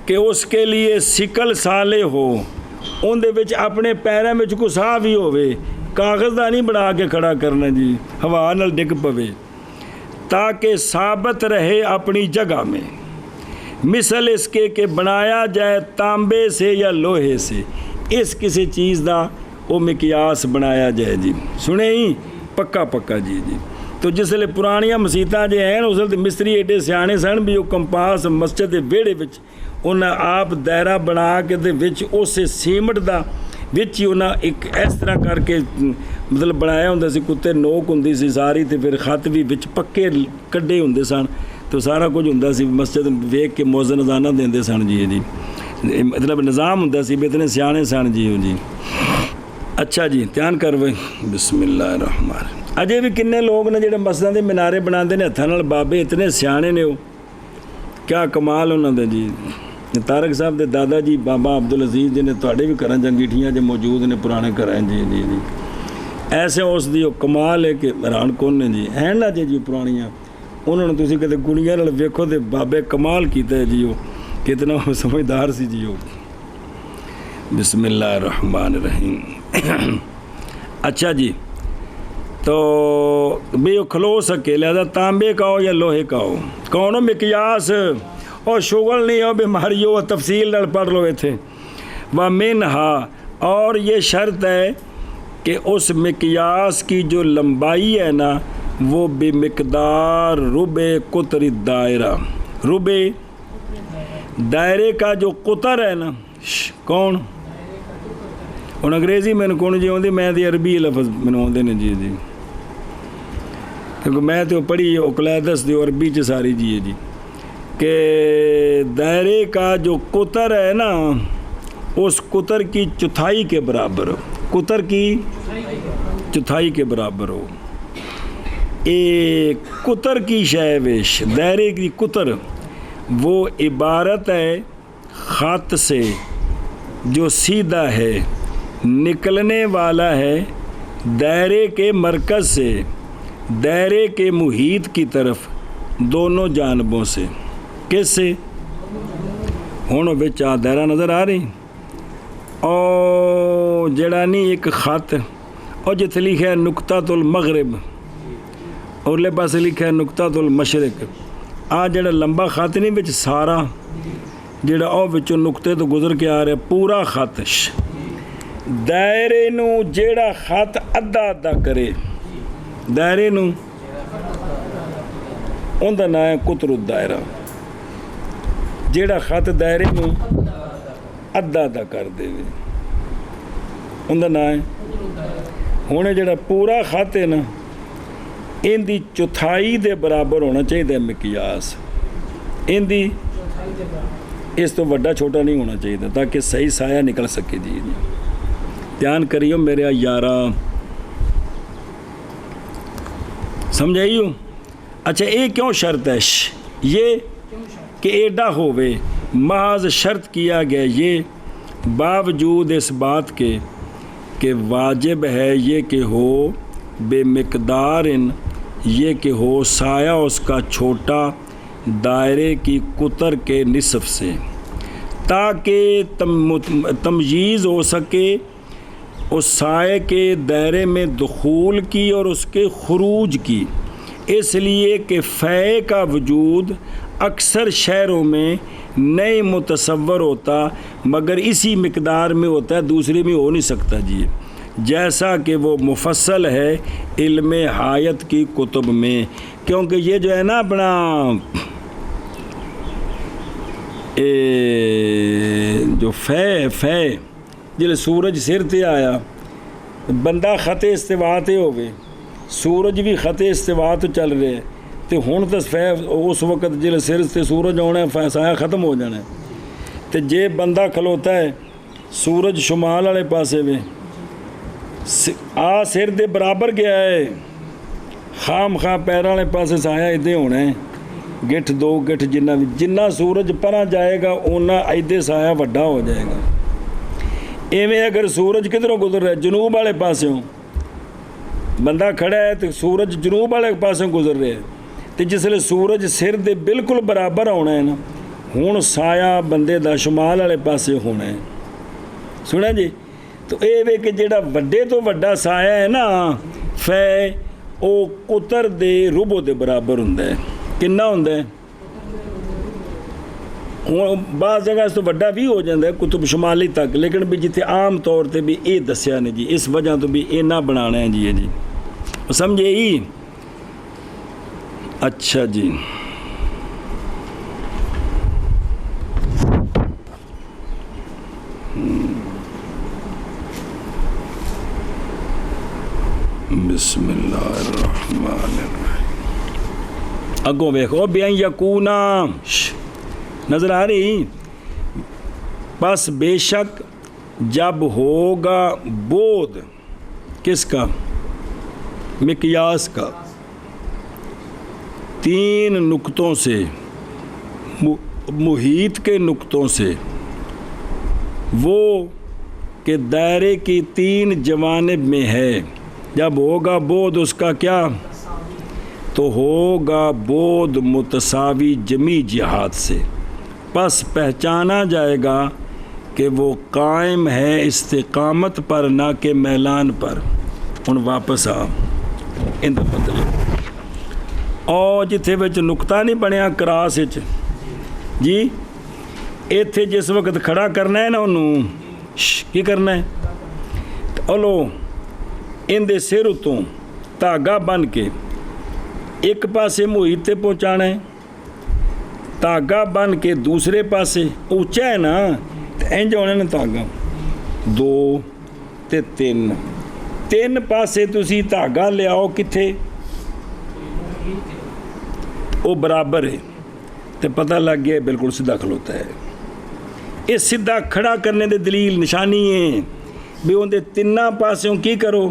کہ اس کے لیے سکل سالے ہو، ان دے وچ اپنے پیراں وچ کو ساہ بھی ہوئے، کاغذ دا نہیں بنا کے کھڑا کرنا جی، ہوا نال ڈگ پوے، تاکہ ثابت رہے اپنی جگہ میں، مثل اس کے کہ بنایا جائے تانبے سے یا لوہے سے، اس کسی چیز دا وہ مقیاس بنایا جائے جی۔ سنے ہی پکا پکا جی جی۔ تو جس لئے پرانیاں مسیتاں جے ہیں اس لئے مستری ایڈے سیانے سن بھی وہ کمپاس مسجد ویڑے وچ انہاں آپ دائرہ بنا کے دے وچ اسے سیمٹ دا وچ ہی انہاں ایک اس طرح کر کے مطلب بنایا ہوندہ سی، کتے نوک ہوندی سی ساری، تے پھر خط بھی وچ پکے کڈے ہوندے سن، تو سارا کچھ ہوندہ سی، مسجد ویک کے موزن ازانہ دیندے سن جی جی، مطلب نظام ہوندہ سی، اتنے سیانے سن جی جی۔ اچھا جی، دھیان کروے، بسم اللہ الرحمن الرحیم۔ اجے بھی کنے لوگ نے جڑے مسجداں دے مینارے بناندے نے ہتھاں نال، بابے اتنے سیانے نے، وہ کیا کمال انہاں دے جی۔ طارق صاحب دے دادا جی بابا عبدالعزیز جی نے تواڈے بھی گھراں جنگیٹھیاں جو موجود نے پرانے گھراں جی جی جی، ایسے اس دی کمال ہے کہ حیران کون نے جی، ہیں نا جی پرانیاں، انہوں نے تسی کدے گنیاں نال ویکھو تے بابے کمال کیتا ہے جی، وہ کتنا سمجھدار سی جی۔ وہ بسم اللہ الرحمن الرحیم۔ اچھا جی، تو بھی کھلو سکے، لہذا تانبے کا ہو یا لوہے کا ہو، کون ہو مقیاس، اور شغل نہیں ہو بیماری ہو، تفصیل نال پڑھ لو تھے۔ وَمِنْهَا، اور یہ شرط ہے کہ اس مقیاس کی جو لمبائی ہے نا وہ بمقدار ربع قطر الدائرہ، ربع دائرے کا جو قطر ہے نا، کون ان انگریزی میں کون جی ہوندی، میں دی عربی لفظ میں ہوندے نے جی جی، کیونکہ میں تو پڑھی اوکلیدس دی عربی چ ساری جی جی، کہ دائرے کا جو قطر ہے نا اس قطر کی چوتھائی کے برابر ہو، قطر کی چوتھائی کے برابر ہو۔ ایک قطر کی شیوش، دائرے کی قطر وہ عبارت ہے خط سے جو سیدھا ہے، نکلنے والا ہے دائرے کے مرکز سے دائرے کے محیط کی طرف دونوں جانبوں سے۔ کس سے؟ ہونوں بچ دائرہ نظر آ رہی، او جڑا نہیں ایک خط، اور جتھے لکھا ہے نقطۃ المغرب، اور لے پاس لکھا ہے نقطۃ المشرق، آ جڑا لمبا خط نہیں بچ سارا جڑا او بچوں نقطے تو گزر کے آ رہا ہے پورا خط، دائرے نو جیڑا خط ادھا ادھا کرے، دائرے نو ਉਹਦਾ ਨਾਂ ਹੈ ਕੁਤਰੁ ਦਾਇਰਾ, ਜਿਹੜਾ ਖਤ ਦਾਇਰੇ ਨੂੰ ਅੱਧਾ ਅੱਧਾ ਕਰ ਦੇਵੇ, ਉਹਦਾ ਨਾਂ ਹੈ। ਹੁਣ ਜਿਹੜਾ ਪੂਰਾ ਖਤ ਹੈ ਨਾ, ਇਹਦੀ ਚੌਥਾਈ ਦੇ ਬਰਾਬਰ ਹੋਣਾ ਚਾਹੀਦਾ ਮਿਕਿਆਸ, ਇਹਦੀ ਇਸ ਤੋਂ ਵੱਡਾ ਛੋਟਾ ਨਹੀਂ ਹੋਣਾ ਚਾਹੀਦਾ, ਤਾਂ ਕਿ ਸਹੀ ਸਾਇਆ ਨਿਕਲ ਸਕੇ ਜੀ। ਧਿਆਨ ਕਰਿਓ ਮੇਰੇ ਯਾਰਾ, ਸਮਝ ਆਈ ਹੋ? ਅੱਛਾ, ਇਹ ਕਿਉਂ ਸ਼رط ہے یہ کہ ایڈا ہوئے؟ محض شرط کیا گیا یہ باوجود اس بات کے کہ واجب ہے یہ کہ ہو بے مقدار، یہ کہ ہو سایہ اس کا چھوٹا دائرے کی قطر کے نصف سے، تاکہ تمییز ہو سکے اس سائے کے دائرے میں دخول کی اور اس کے خروج کی، اس لیے کہ فے کا وجود اکثر شہروں میں نہیں متصور ہوتا مگر اسی مقدار میں ہوتا ہے، دوسرے میں ہو نہیں سکتا جی، جیسا کہ وہ مفصل ہے علم حایت کی کتب میں۔ کیونکہ یہ جو ہے نا اپنا جو فے جلے سورج سر تے آیا، بندہ خط استوا تے ہوئے، سورج بھی خط استوا تو چل رہے، تو ہوں تو فے اس وقت جلے سر سے سورج آنا ہے، سایہ ختم ہو جانا ہے، تو جے بندہ کھلوتا ہے سورج شمال والے پاسے میں آ سر دے برابر گیا ہے، خام خواہ پیروں والے پاسے سایہ ادھے ہونا ہے، گٹھ دو گٹھ جنہ سورج پرا جائے گا اونا ادھے سایہ وڈا ہو جائے گا۔ ایویں اگر سورج کدھروں گزر رہا ہے جنوب والے پاسوں، بندہ کھڑا ہے تو سورج جنوب والے پاسوں گزر رہا ہے، تو جسے سورج سر دے بالکل برابر ہونا ہے نا، ہوں سایہ بندے دا شمال والے پاسے ہونا ہے، سنا جی؟ تو یہ کہ جڑا وڈے تو وڈا سایہ ہے نا فے، او قطر دے ربو دے برابر ہوندا ہے، کنا ہوندا ہے؟ ہوں بعض جگہ اس تو وڈا بھی ہو جاتا ہے قطب شمالی تک، لیکن بھی جتنے عام طور تے بھی یہ دسیا نے جی، اس وجہ تو بھی یہ نہ بنانا ہے جی، یہ جی سمجھے ہی؟ اچھا جی، بسم اللہ الرحمن الرحیم، اگوں ویکھو بیان یکونا، نظر آ رہی؟ بس بے شک جب ہوگا بود کس کا؟ مقیاس کا، تین نقطوں سے، محیط کے نقطوں سے، وہ کہ دائرے کی تین جوانب میں ہے، جب ہوگا بود اس کا کیا؟ تو ہوگا بود متساوی جمی جہات سے، پس پہچانا جائے گا کہ وہ قائم ہے استقامت پر نہ کہ میلان پر۔ ہن واپس آ ان دا مطلب اور جتھے وچ نقطہ نہیں بنیا کراس وچ جی، ایتھے جس وقت کھڑا کرنا ہے نا انہوں کی کرنا ہے؟ لو ان دے سر اتوں دھاگا بن کے ایک پاسے محیط تے پہنچانا ہے، دھاگا بن کے دوسرے پاسے اونچا ہے نا، انج ہونا نا دھاگا، دو تے تین پاسے تسی دھاگا لے آؤ کتھے وہ برابر ہے، تو پتہ لگ گیا بالکل سیدھا کھلوتا ہے۔ اس سیدھا کھڑا کرنے دے دلیل نشانی ہے بھی اندر تیناں پاسوں کی کرو،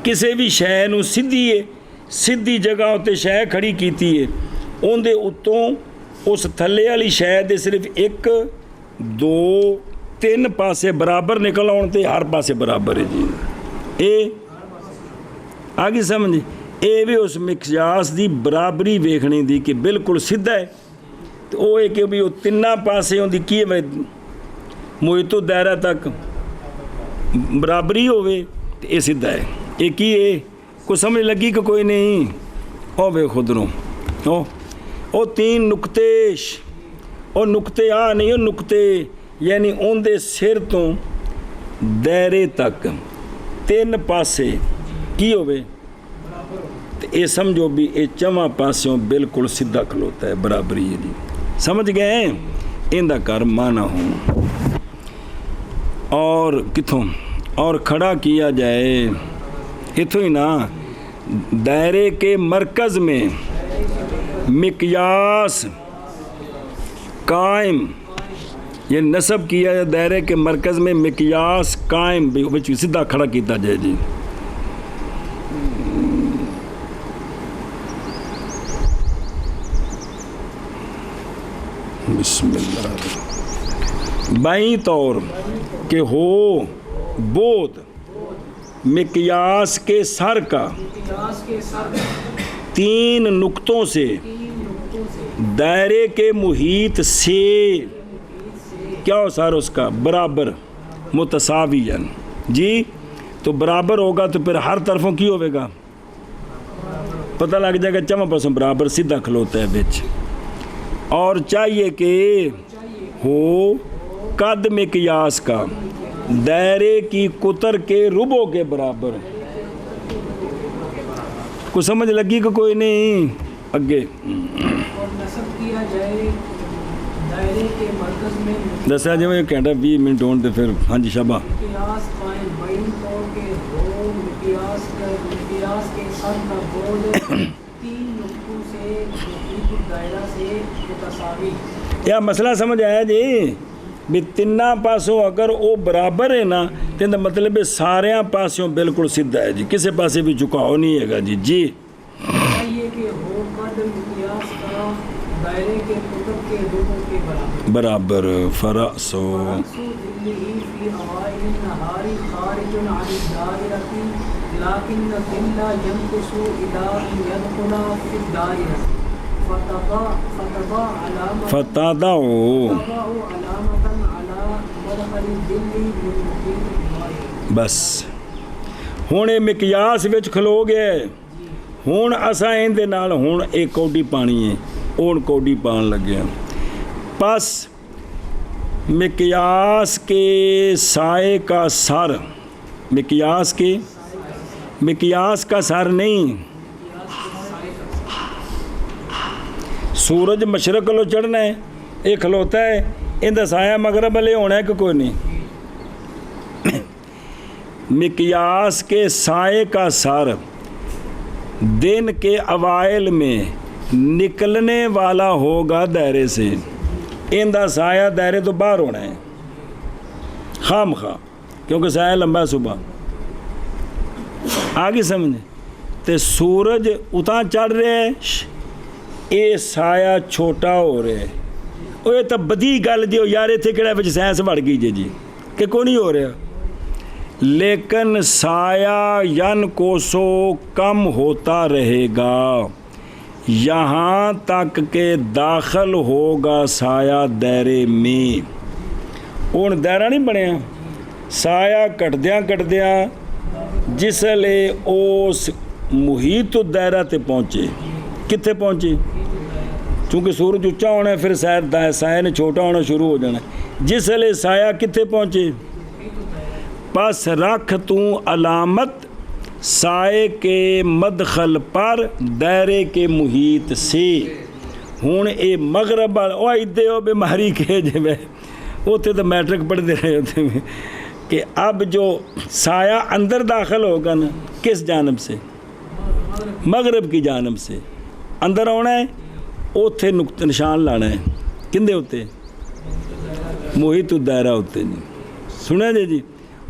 کسی بھی شے نو سیدھی جگہ تے شے کھڑی کیتی ہے، اندر اتوں اس تھلے والی شے دے صرف ایک دو تین پاسے برابر نکل آن تے ہر پاسے برابر ہے جی، اے آگے سمجھ؟ اے بھی اس مقیاس دی برابری ویکھنے دی کہ بالکل سیدھا ہے، تو وہ ہے کہ بھی وہ تیناں پاسے ہوندی کی ہے محیط دائرہ تک برابری ہوئے تو یہ سیدھا ہے۔ یہ کی ہے؟ کوئی سمجھ لگی کہ کوئی نہیں؟ او بے خودروں او تین نقطے، او نقطے آ نہیں، او نقطے یعنی ان دے سر تو دائرے تک تین پاسے کی ہوئے تو یہ سمجھو بھی یہ چواں پاسوں بالکل سیدھا کھلوتا ہے، برابری ہے جی، سمجھ گئے؟ اندہ کر مانا ہوں اور کتوں اور کھڑا کیا جائے اتوں ہی نا، دائرے کے مرکز میں مقیاس قائم، یہ نصب کیا جائے دائرے کے مرکز میں مقیاس قائم، سیدھا کھڑا کیتا جائے جی۔ بسم اللہ۔ بائیں طور کہ ہو بود مقیاس کے سر کا 3 نقطوں سے دائرے کے محیط سے، کیا ہو سر اس کا؟ برابر، متساویاً جی، تو برابر ہوگا تو پھر ہر طرفوں کی ہوئے گا، پتہ لگ جائے گا چواں پاسوں برابر سیدھا کھلوتا ہے بچ، اور چاہیے کہ ہو قد مقیاس کا دائرے کی قطر کے ربع کے برابر۔ کچھ سمجھ لگی کہ کوئی نہیں؟ اگے دسیا جی میں گھنٹہ 20 منٹ ہون تو پھر ہاں جی شابہ۔ یا مسئلہ سمجھ آیا جی بھی تیناں پاسوں اگر وہ برابر ہے نا تو مطلب سارے پاسوں بالکل سیدھا ہے جی، کسی پاسے بھی جھکاؤ نہیں ہے گا جی۔ جی برابر فراسو فتادعو بس ہوں یہ مقیاس وچ کھلو گیا، ہوں اساں اندے نال ہوں ایک کوڈی پانی ہے، اون کوڈی پان لگے ہیں، پس مقیاس کے سائے کا سر، مقیاس کا سر نہیں، سورج مشرق لو چڑھنا ہے یہ کھلوتا ہے، اندر سایہ مغرب والے ہونا ہے کہ کوئی نہیں۔ مقیاس کے سائے کا سر دن کے اوائل میں نکلنے والا ہوگا دائرے سے، اندر سایہ دائرے تو باہر ہونا ہے خام خواہ، کیونکہ سایہ لمبا صبح آگے سمجھے، تے سورج اتاں چڑھ رہے ہیں، اے سایہ چھوٹا ہو رہا ہے، وہ یہ تو بدی گل دیو یار اتنے کہڑا بچ سائنس بڑھ گئی جی کہ کو نہیں ہو رہا، لیکن سایہ ین کوسو کم ہوتا رہے گا یہاں تک کہ داخل ہوگا سایہ دائرے میں۔ ہوں دائرہ نہیں بنیا، سایہ کٹدیاں جس لے اس محیط دائرہ تے پہنچے، کتنے پہنچے؟ چونکہ سورج اچھا ہونا ہے پھر سایہ نے چھوٹا ہونا شروع ہو جانا ہے، جس لے سایہ کتنے پہنچے؟ پس رکھ تو علامت سائے کے مدخل پر دائرے کے محیط سے۔ ہوں اے مغرب او ادے ہو بیماری کے جے میں اوتے تو میٹرک پڑھتے رہے ہوتے ہیں کہ اب جو سایہ اندر داخل ہوگا نا کس جانب سے؟ مغرب کی جانب سے اندر آنا ہے، اوتھے نقطہ نشان لانا ہے، کندے ہوتے محیط الدائرہ ہوتے جی، سنے جی۔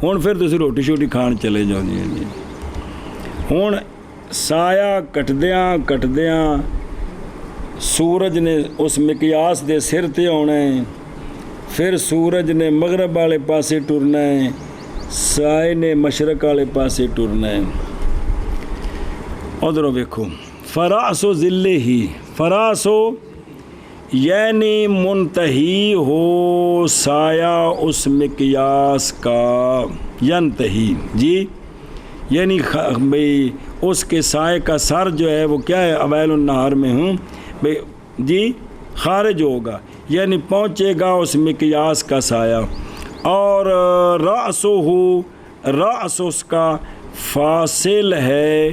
ہوں پھر تسی روٹی شوٹی کھان چلے جاؤ جی۔ ہوں سایہ کٹدیاں سورج نے اس مقیاس دے سر تے آنا ہے، پھر سورج نے مغرب والے پاسے ٹرنا ہے، سائے نے مشرق والے پاسے ٹرنا ہے۔ ادھر ویکھو فراسو ذلے ہی، فراسو یعنی منتہی ہو سایہ اس مقیاس کا، ینتہی جی یعنی بھئی اس کے سائے کا سر جو ہے وہ کیا ہے؟ اوائل النہار میں ہوں بھئی جی خارج ہوگا، یعنی پہنچے گا اس مقیاس کا سایہ، اور رأس اس کا فاصل ہے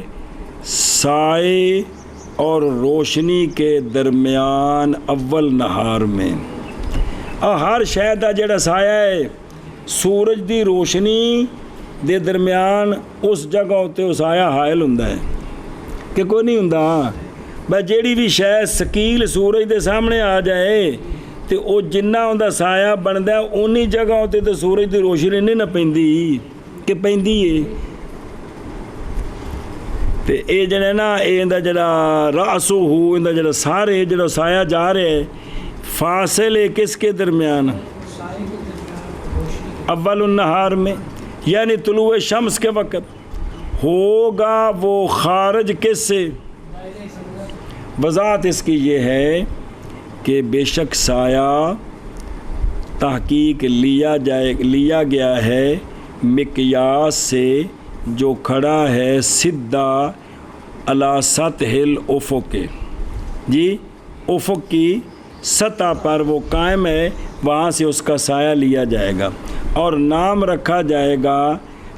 سائے اور روشنی کے درمیان اول نہار میں ہر شے دا جڑا سایہ ہے سورج دی روشنی دے درمیان اس جگہ تے وہ سایہ حائل ہوندا ہے کہ کوئی نہیں ہوندا بس جیڑی بھی شے سکیل سورج دے سامنے آ جائے تے او جنہ اوندا سایہ بندا ہے اونی جگہ تے تے سورج دی روشنی نہیں نہ پیندی کہ پیندی ہے تے اے جڑا نا اے اندا جڑا راسو ہو اندا جڑا سارے جڑا سایہ جا رہے ہے فاصلے کس کے درمیان اول النہار میں یعنی طلوع شمس کے وقت ہوگا وہ خارج کس سے وضاحت اس کی یہ ہے کہ بے شک سایہ تحقیق لیا گیا ہے مقیاس سے جو کھڑا ہے سدھا علی سطح الافق جی افق کی سطح پر وہ قائم ہے وہاں سے اس کا سایہ لیا جائے گا اور نام رکھا جائے گا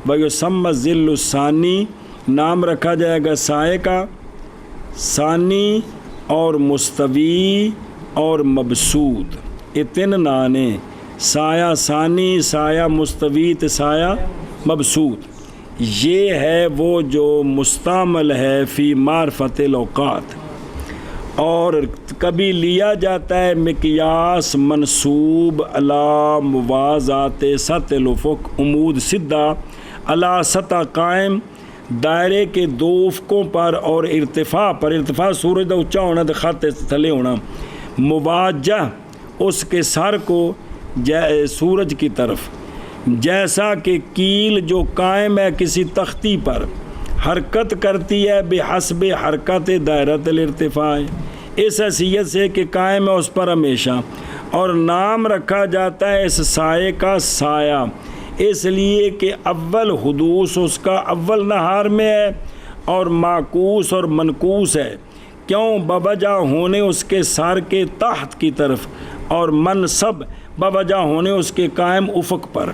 وَيُسَمَّ الظِّلُّ الثَّانِي نام رکھا جائے گا سائے کا ثانی اور مستوی اور مبسوط یہ تین نانے سایہ ثانی سایہ مستوی سایہ مبسوط یہ ہے وہ جو مستعمل ہے فی معرفت الاوقات اور کبھی لیا جاتا ہے مقیاس منصوب علی موازات سطح الافق عمود سدھا علی سطح قائم دائرے کے دو افقوں پر اور ارتفاع پر ارتفاع سورج دا اونچا ہونا تو خط تھلے ہونا مواجہ اس کے سر کو سورج کی طرف جیسا کہ کیل جو قائم ہے کسی تختی پر حرکت کرتی ہے بحسب حرکت دائرۃ الارتفاع اس حیثیت سے کہ قائم ہے اس پر ہمیشہ اور نام رکھا جاتا ہے اس سائے کا سایہ اس لیے کہ اول حدوث اس کا اول نہار میں ہے اور معکوس اور منکوس ہے کیوں بوجہ ہونے اس کے سر کے تحت کی طرف اور منصب بوجہ ہونے اس کے قائم افق پر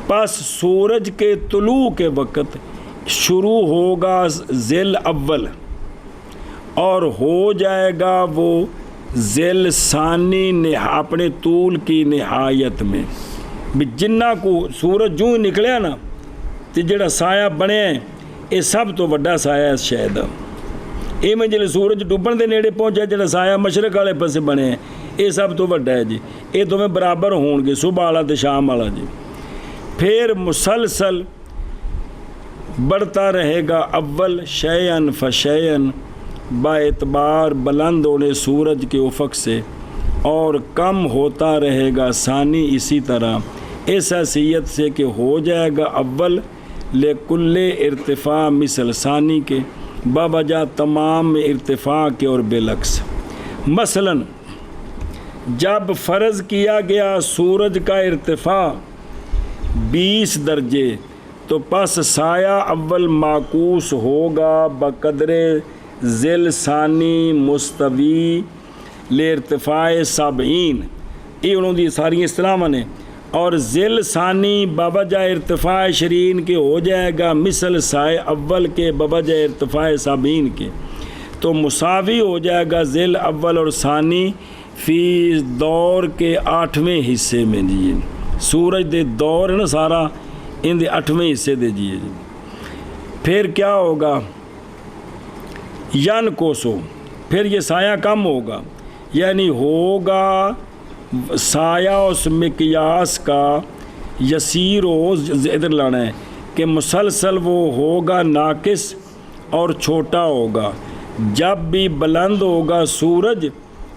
پس سورج کے طلوع کے وقت شروع ہوگا ذیل اول اور ہو جائے گا وہ ذیل ثانی اپنے طول کی نہایت میں جنہ کو سورج جو نکلیا نا تو جڑا سایہ بنے یہ سب تو وڈا سایہ شاید یہ میں جلے سورج ڈوبن دے نیڑے پہنچا جڑا سایہ مشرق والے پاسے بنے یہ سب تو وڈا ہے جی یہ تو میں برابر ہون گے صبح والا تو شام والا جی پھر مسلسل بڑھتا رہے گا اول شیئن فشیئن با اعتبار بلند ہونے سورج کے افق سے اور کم ہوتا رہے گا ثانی اسی طرح اس حیثیت سے کہ ہو جائے گا اول لکل ارتفاع مثل ثانی کے بوجہ تمام ارتفاع کے اور بالعکس مثلا جب فرض کیا گیا سورج کا ارتفاع 20 درجے تو پس سایہ اول معکوس ہوگا بقدر ذیل ثانی مستوی لارتفاع 70 یہ انہوں دی ساری اصطلاحاں نے اور ذیل ثانی بوجہ ارتفاع 20 کے ہو جائے گا مثل سائے اول کے بوجہ ارتفاع 70 کے تو مساوی ہو جائے گا ذیل اول اور ثانی فی دور کے 8ویں حصے میں جی سورج دے دور ہے نا سارا ان دے 8ویں حصے دے جی پھر کیا ہوگا ین کوسو پھر یہ سایہ کم ہوگا یعنی ہوگا سایہ اس مقیاس کا یسیر و ادھر لانا ہے کہ مسلسل وہ ہوگا ناقص اور چھوٹا ہوگا جب بھی بلند ہوگا سورج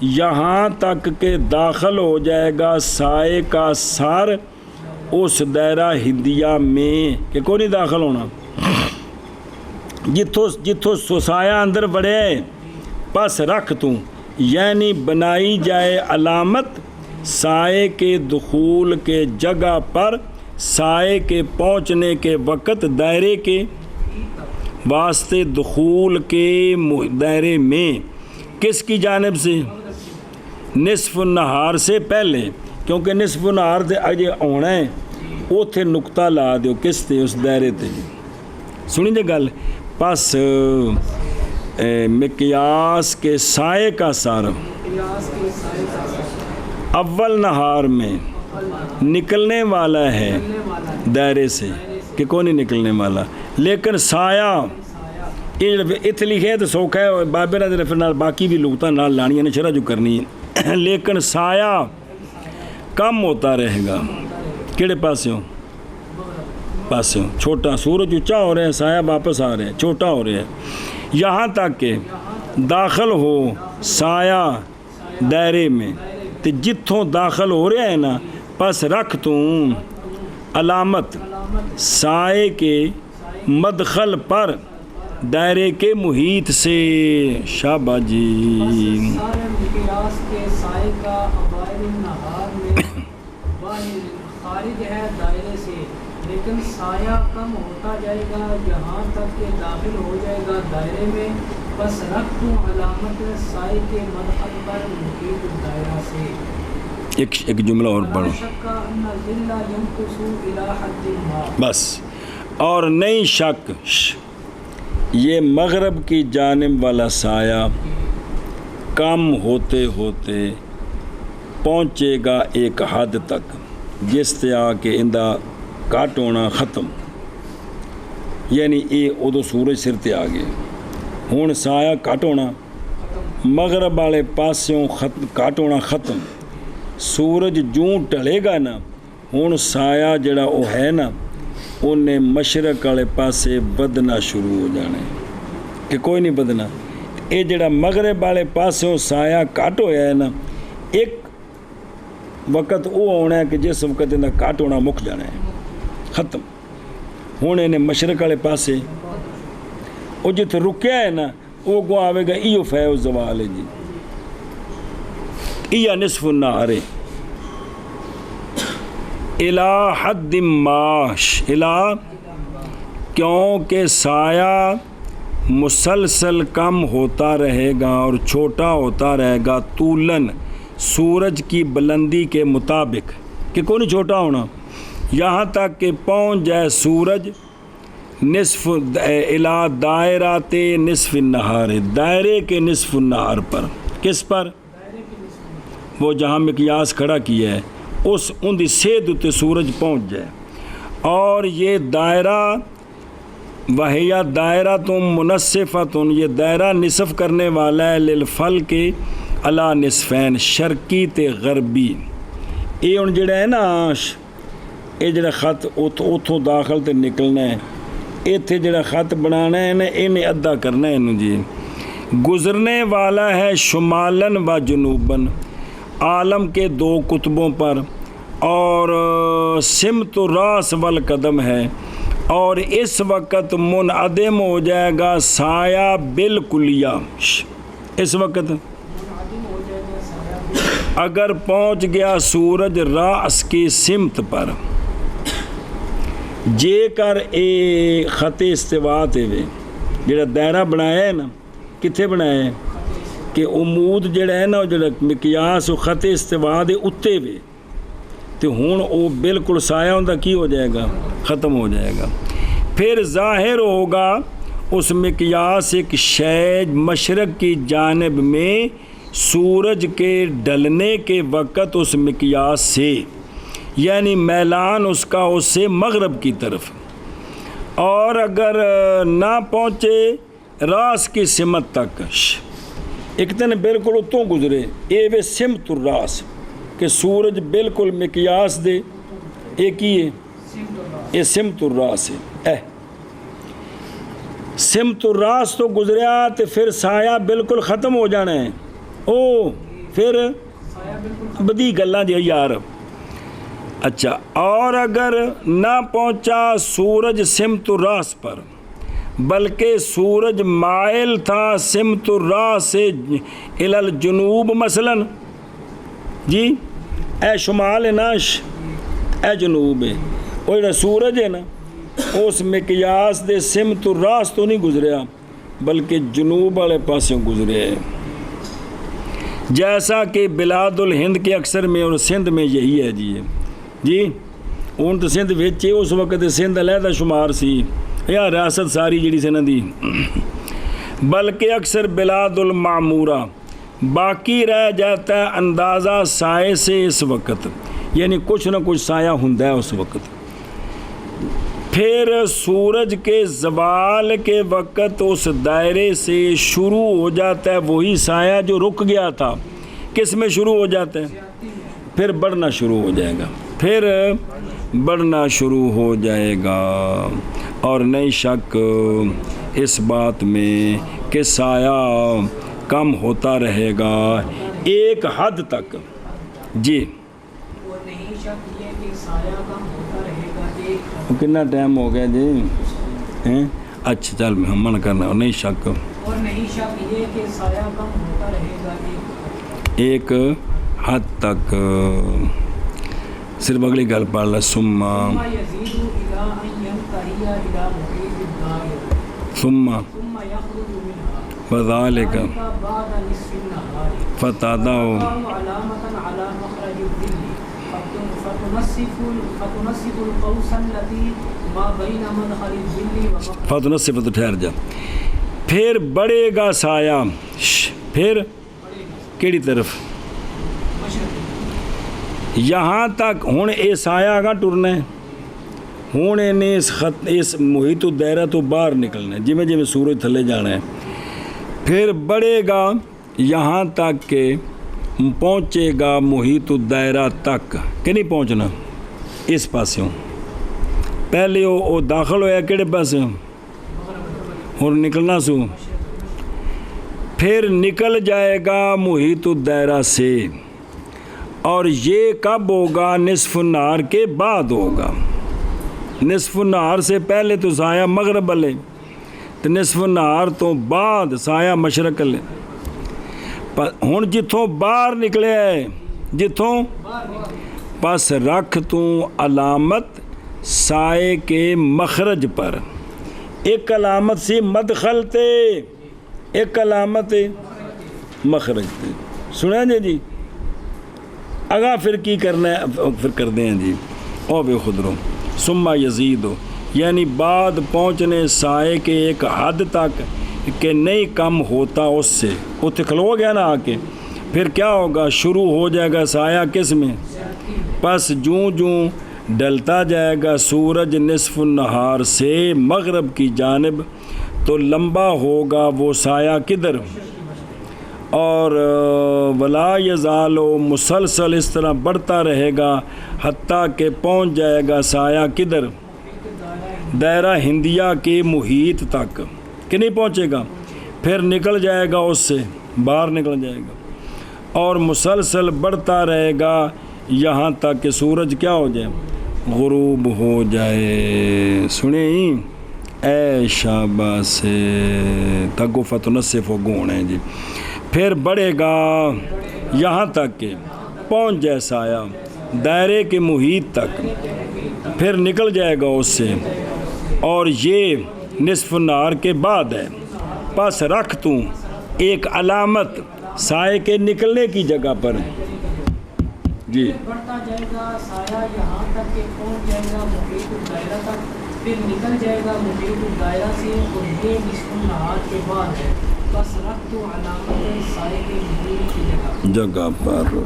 یہاں تک کہ داخل ہو جائے گا سائے کا سر اس دائرہ ہندیہ میں کہ کوئی نہیں داخل ہونا جتھو سایہ اندر بڑھے پس رکھ توں یعنی بنائی جائے علامت سائے کے دخول کے جگہ پر سائے کے پہنچنے کے وقت دائرے کے واسطے دخول کے دائرے میں کس کی جانب سے نصف النہار سے پہلے کیونکہ نصف النہار دے اجے ہونا ہے اوتھے نقطہ لا دیو کس تے اس دائرے تے سنی جے گل پس مقیاس کے سائے کا سر اول نہار میں نکلنے والا ہے دائرے سے کہ کون نہیں نکلنے والا، لیکن سایہ ات لکھے تو سوکھا ہے بابے نے پھر نال باقی بھی لغتاں نال لانیاں نے شرح جو کرنی ہے، لیکن سایہ کم ہوتا رہے گا کیڑے پاسوں چھوٹا، سورج اونچا ہو رہا ہے، سایہ واپس آ رہے ہیں، چھوٹا ہو رہا ہے، یہاں تک کہ داخل ہو سایہ دائرے میں، تو جتھوں داخل ہو رہا ہے نا پس رکھ تو علامت سائے کے مدخل پر دائرے کے محیط سے۔ شابہ جی۔ سارے مقیاس کے سائے کا اوائل النہار میں باہر خارج ہے دائرے سے، لیکن سایہ کم ہوتا جائے گا یہاں تک کہ داخل ہو جائے گا دائرے میں، بس رکھ دوں علامت سائے کے مدخل پر محیط دائرہ سے۔ ایک جملہ اور پڑھو بس، اور نہیں شک یہ مغرب کی جانب والا سایہ کم ہوتے ہوتے پہنچے گا ایک حد تک جس تے آ کے اندہ کٹ ہونا ختم، یعنی یہ ادو سورج سر تے آ گئے، ہوں سایہ کٹ ہونا مغرب والے پاسوں کٹ ہونا ختم، سورج جوں ٹلے گا نا ہوں سایہ جڑا وہ ہے نا انہیں مشرق والے پاسے بدنا شروع ہو جانا ہے کہ کوئی نہیں بدنا، یہ جڑا مغرب والے پاسوں سایہ کٹ ہویا ہے نا ایک وقت وہ ہونا ہے کہ جس وقت انہیں کٹ ہونا مک جانا ہے ختم، ہوں انہیں مشرق والے پاسے وہ جتنے رکیا ہے نا وہ کو آوے گا ایو فیو زوال ہے جی، یا نصف النہار الہ حد معاش الہ، کیونکہ سایہ مسلسل کم ہوتا رہے گا اور چھوٹا ہوتا رہے گا طولن سورج کی بلندی کے مطابق کہ کوئی نہیں چھوٹا ہونا، یہاں تک کہ پہنچ جائے سورج نصف الہ دائرات نصف النہار، دائرے کے نصف النہار پر، کس پر؟ وہ جہاں مقیاس کھڑا کیا ہے اس ان دی سید تے سورج پہنچ جائے، اور یہ دائرہ وہیہ دائرہ تم منصفتن، یہ دائرہ نصف کرنے والا ہے للفل کے علا نصفین، شرقی تے غربی، یہ ان جڑا ہے نا یہ جڑا خط اتھوں داخل تے نکلنا ہے، ایتھے جڑا خط بنانا ہے نا انہیں ادھا کرنا ہے انہوں جی، گزرنے والا ہے شمالاً و جنوباً عالم کے دو قطبوں پر، اور سمت راس والقدم ہے، اور اس وقت منعدم ہو جائے گا سایہ بالکلیہ، اس وقت اگر پہنچ گیا سورج راس کی سمت پر، جے کر اے خط استوا تے وے جڑا دائرہ بنایا ہے نا کتھے بنایا ہے کہ عمود جڑا ہے نا وہ جڑا مقیاس و خط استوا دے اتے وے، تو ہون او بالکل سایہ ہوندہ کی ہو جائے گا ختم ہو جائے گا، پھر ظاہر ہوگا اس مقیاس ایک شے مشرق کی جانب میں سورج کے ڈلنے کے وقت اس مقیاس سے، یعنی میلان اس کا اس سے مغرب کی طرف، اور اگر نہ پہنچے راس کی سمت تک، ایک دن بالکل اتوں گزرے اے وے سمت الراس کہ سورج بالکل مقیاس دے ایک ہی ہے، یہ سمت الراس ہے، سمت الراس تو گزریا تو پھر سایہ بالکل ختم ہو جانا ہے، او پھر بدی گلاں جی یار، اچھا، اور اگر نہ پہنچا سورج سمت الراس پر بلکہ سورج مائل تھا سمت الراس سے الی الجنوب مثلا جی، اے شمال ہے نا اے جنوب ہے، وہ جڑا سورج ہے نا اس مقیاس دے سمت الراس تو نہیں گزریا بلکہ جنوب والے پاسوں گزرے ہے، جیسا کہ بلاد الہند کے اکثر میں اور سندھ میں یہی ہے جی، جی ہوں تو سندھ وچ اس وقت سندھ علیحدہ شمار سی، یا ریاست ساری جڑی سے نہ دی، بلکہ اکثر بلاد المعمورہ باقی رہ جاتا ہے اندازہ سائے سے اس وقت، یعنی کچھ نہ کچھ سایہ ہوندا ہے اس وقت. پھر سورج کے زوال کے وقت اس دائرے سے شروع ہو جاتا ہے وہی سایہ جو رک گیا تھا. کس میں شروع ہو جاتا ہے؟ پھر بڑھنا شروع ہو جائے گا، پھر بڑھنا شروع ہو جائے گا. اور نہیں شک اس بات میں کہ سایہ کم ہوتا رہے گا ایک حد تک. جی کتنا ٹائم ہو گیا جی؟ اچھا چل میں من کرنا. نہیں شک اور نہیں شک یہ کہ سایہ کم ہوتا رہے گا ایک حد تک. صرف اگلی گل پڑھ لا. ثم وذالک فتاداؤ فتنصف تو ٹھہر جا. پھر بڑھے گا سایہ. پھر کیڑی طرف؟ یہاں تک ہوں یہ سایہ آگاہ ٹرنا ہے. ہوں انہیں اس محیط الدائرہ تو باہر نکلنا ہے جویں جویں سورج تھلے جانا ہے. پھر بڑھے گا یہاں تک کہ پہنچے گا محیط الدائرہ تک. کہ نہیں پہنچنا اس پاسوں. پہلے وہ داخل ہویا کہڑے پاسے اور نکلنا سو. پھر نکل جائے گا محیط الدائرہ سے. اور یہ کب ہوگا؟ نصف النہار کے بعد ہوگا. نصف النہار سے پہلے تو سایہ مغرب والے، تو نصف النہار تو بعد سایہ مشرق والے. ہن جتھوں باہر نکلے ہے، جتھوں پس رکھ تو علامت سائے کے مخرج پر. ایک علامت سی مدخل تے، ایک علامت مخرج تے. سنیں جی اگا پھر کی کرنا ہے؟ پھر کر دیں جی. او بے خود رو ثم یزید ہو، یعنی بعد پہنچنے سائے کے ایک حد تک کہ نہیں کم ہوتا اس سے. اتنے کھلو گیا نا آ کے. پھر کیا ہوگا؟ شروع ہو جائے گا سایہ کس میں؟ پس جوں جوں ڈلتا جائے گا سورج نصف النہار سے مغرب کی جانب تو لمبا ہوگا وہ سایہ کدھر. اور ولا یزال مسلسل اس طرح بڑھتا رہے گا حتیٰ کہ پہنچ جائے گا سایہ کدھر؟ دائرہ ہندیہ کے محیط تک. کہ نہیں پہنچے گا؟ پھر نکل جائے گا اس سے باہر نکل جائے گا اور مسلسل بڑھتا رہے گا یہاں تک کہ سورج کیا ہو جائے؟ غروب ہو جائے. سنیں اے شاباش سے تگو فتنصف و گون ہے جی. پھر بڑھے گا یہاں تک کہ پہنچ جائے سایہ دائرے کے محیط تک. پھر نکل جائے گا اس سے اور یہ نصف النہار کے بعد ہے. پس رکھ تو ایک علامت سائے کے نکلنے کی جگہ پر. جی بڑھتا جائے گا سایہ یہاں تک کہ پہنچ جائے گا محیط الدائرہ تک. پھر نکل جائے گا محیط الدائرہ سے اور یہ نصف النہار کے بعد ہے. بس رکھ تو علامت سائے کے محیط کی جگہ پر.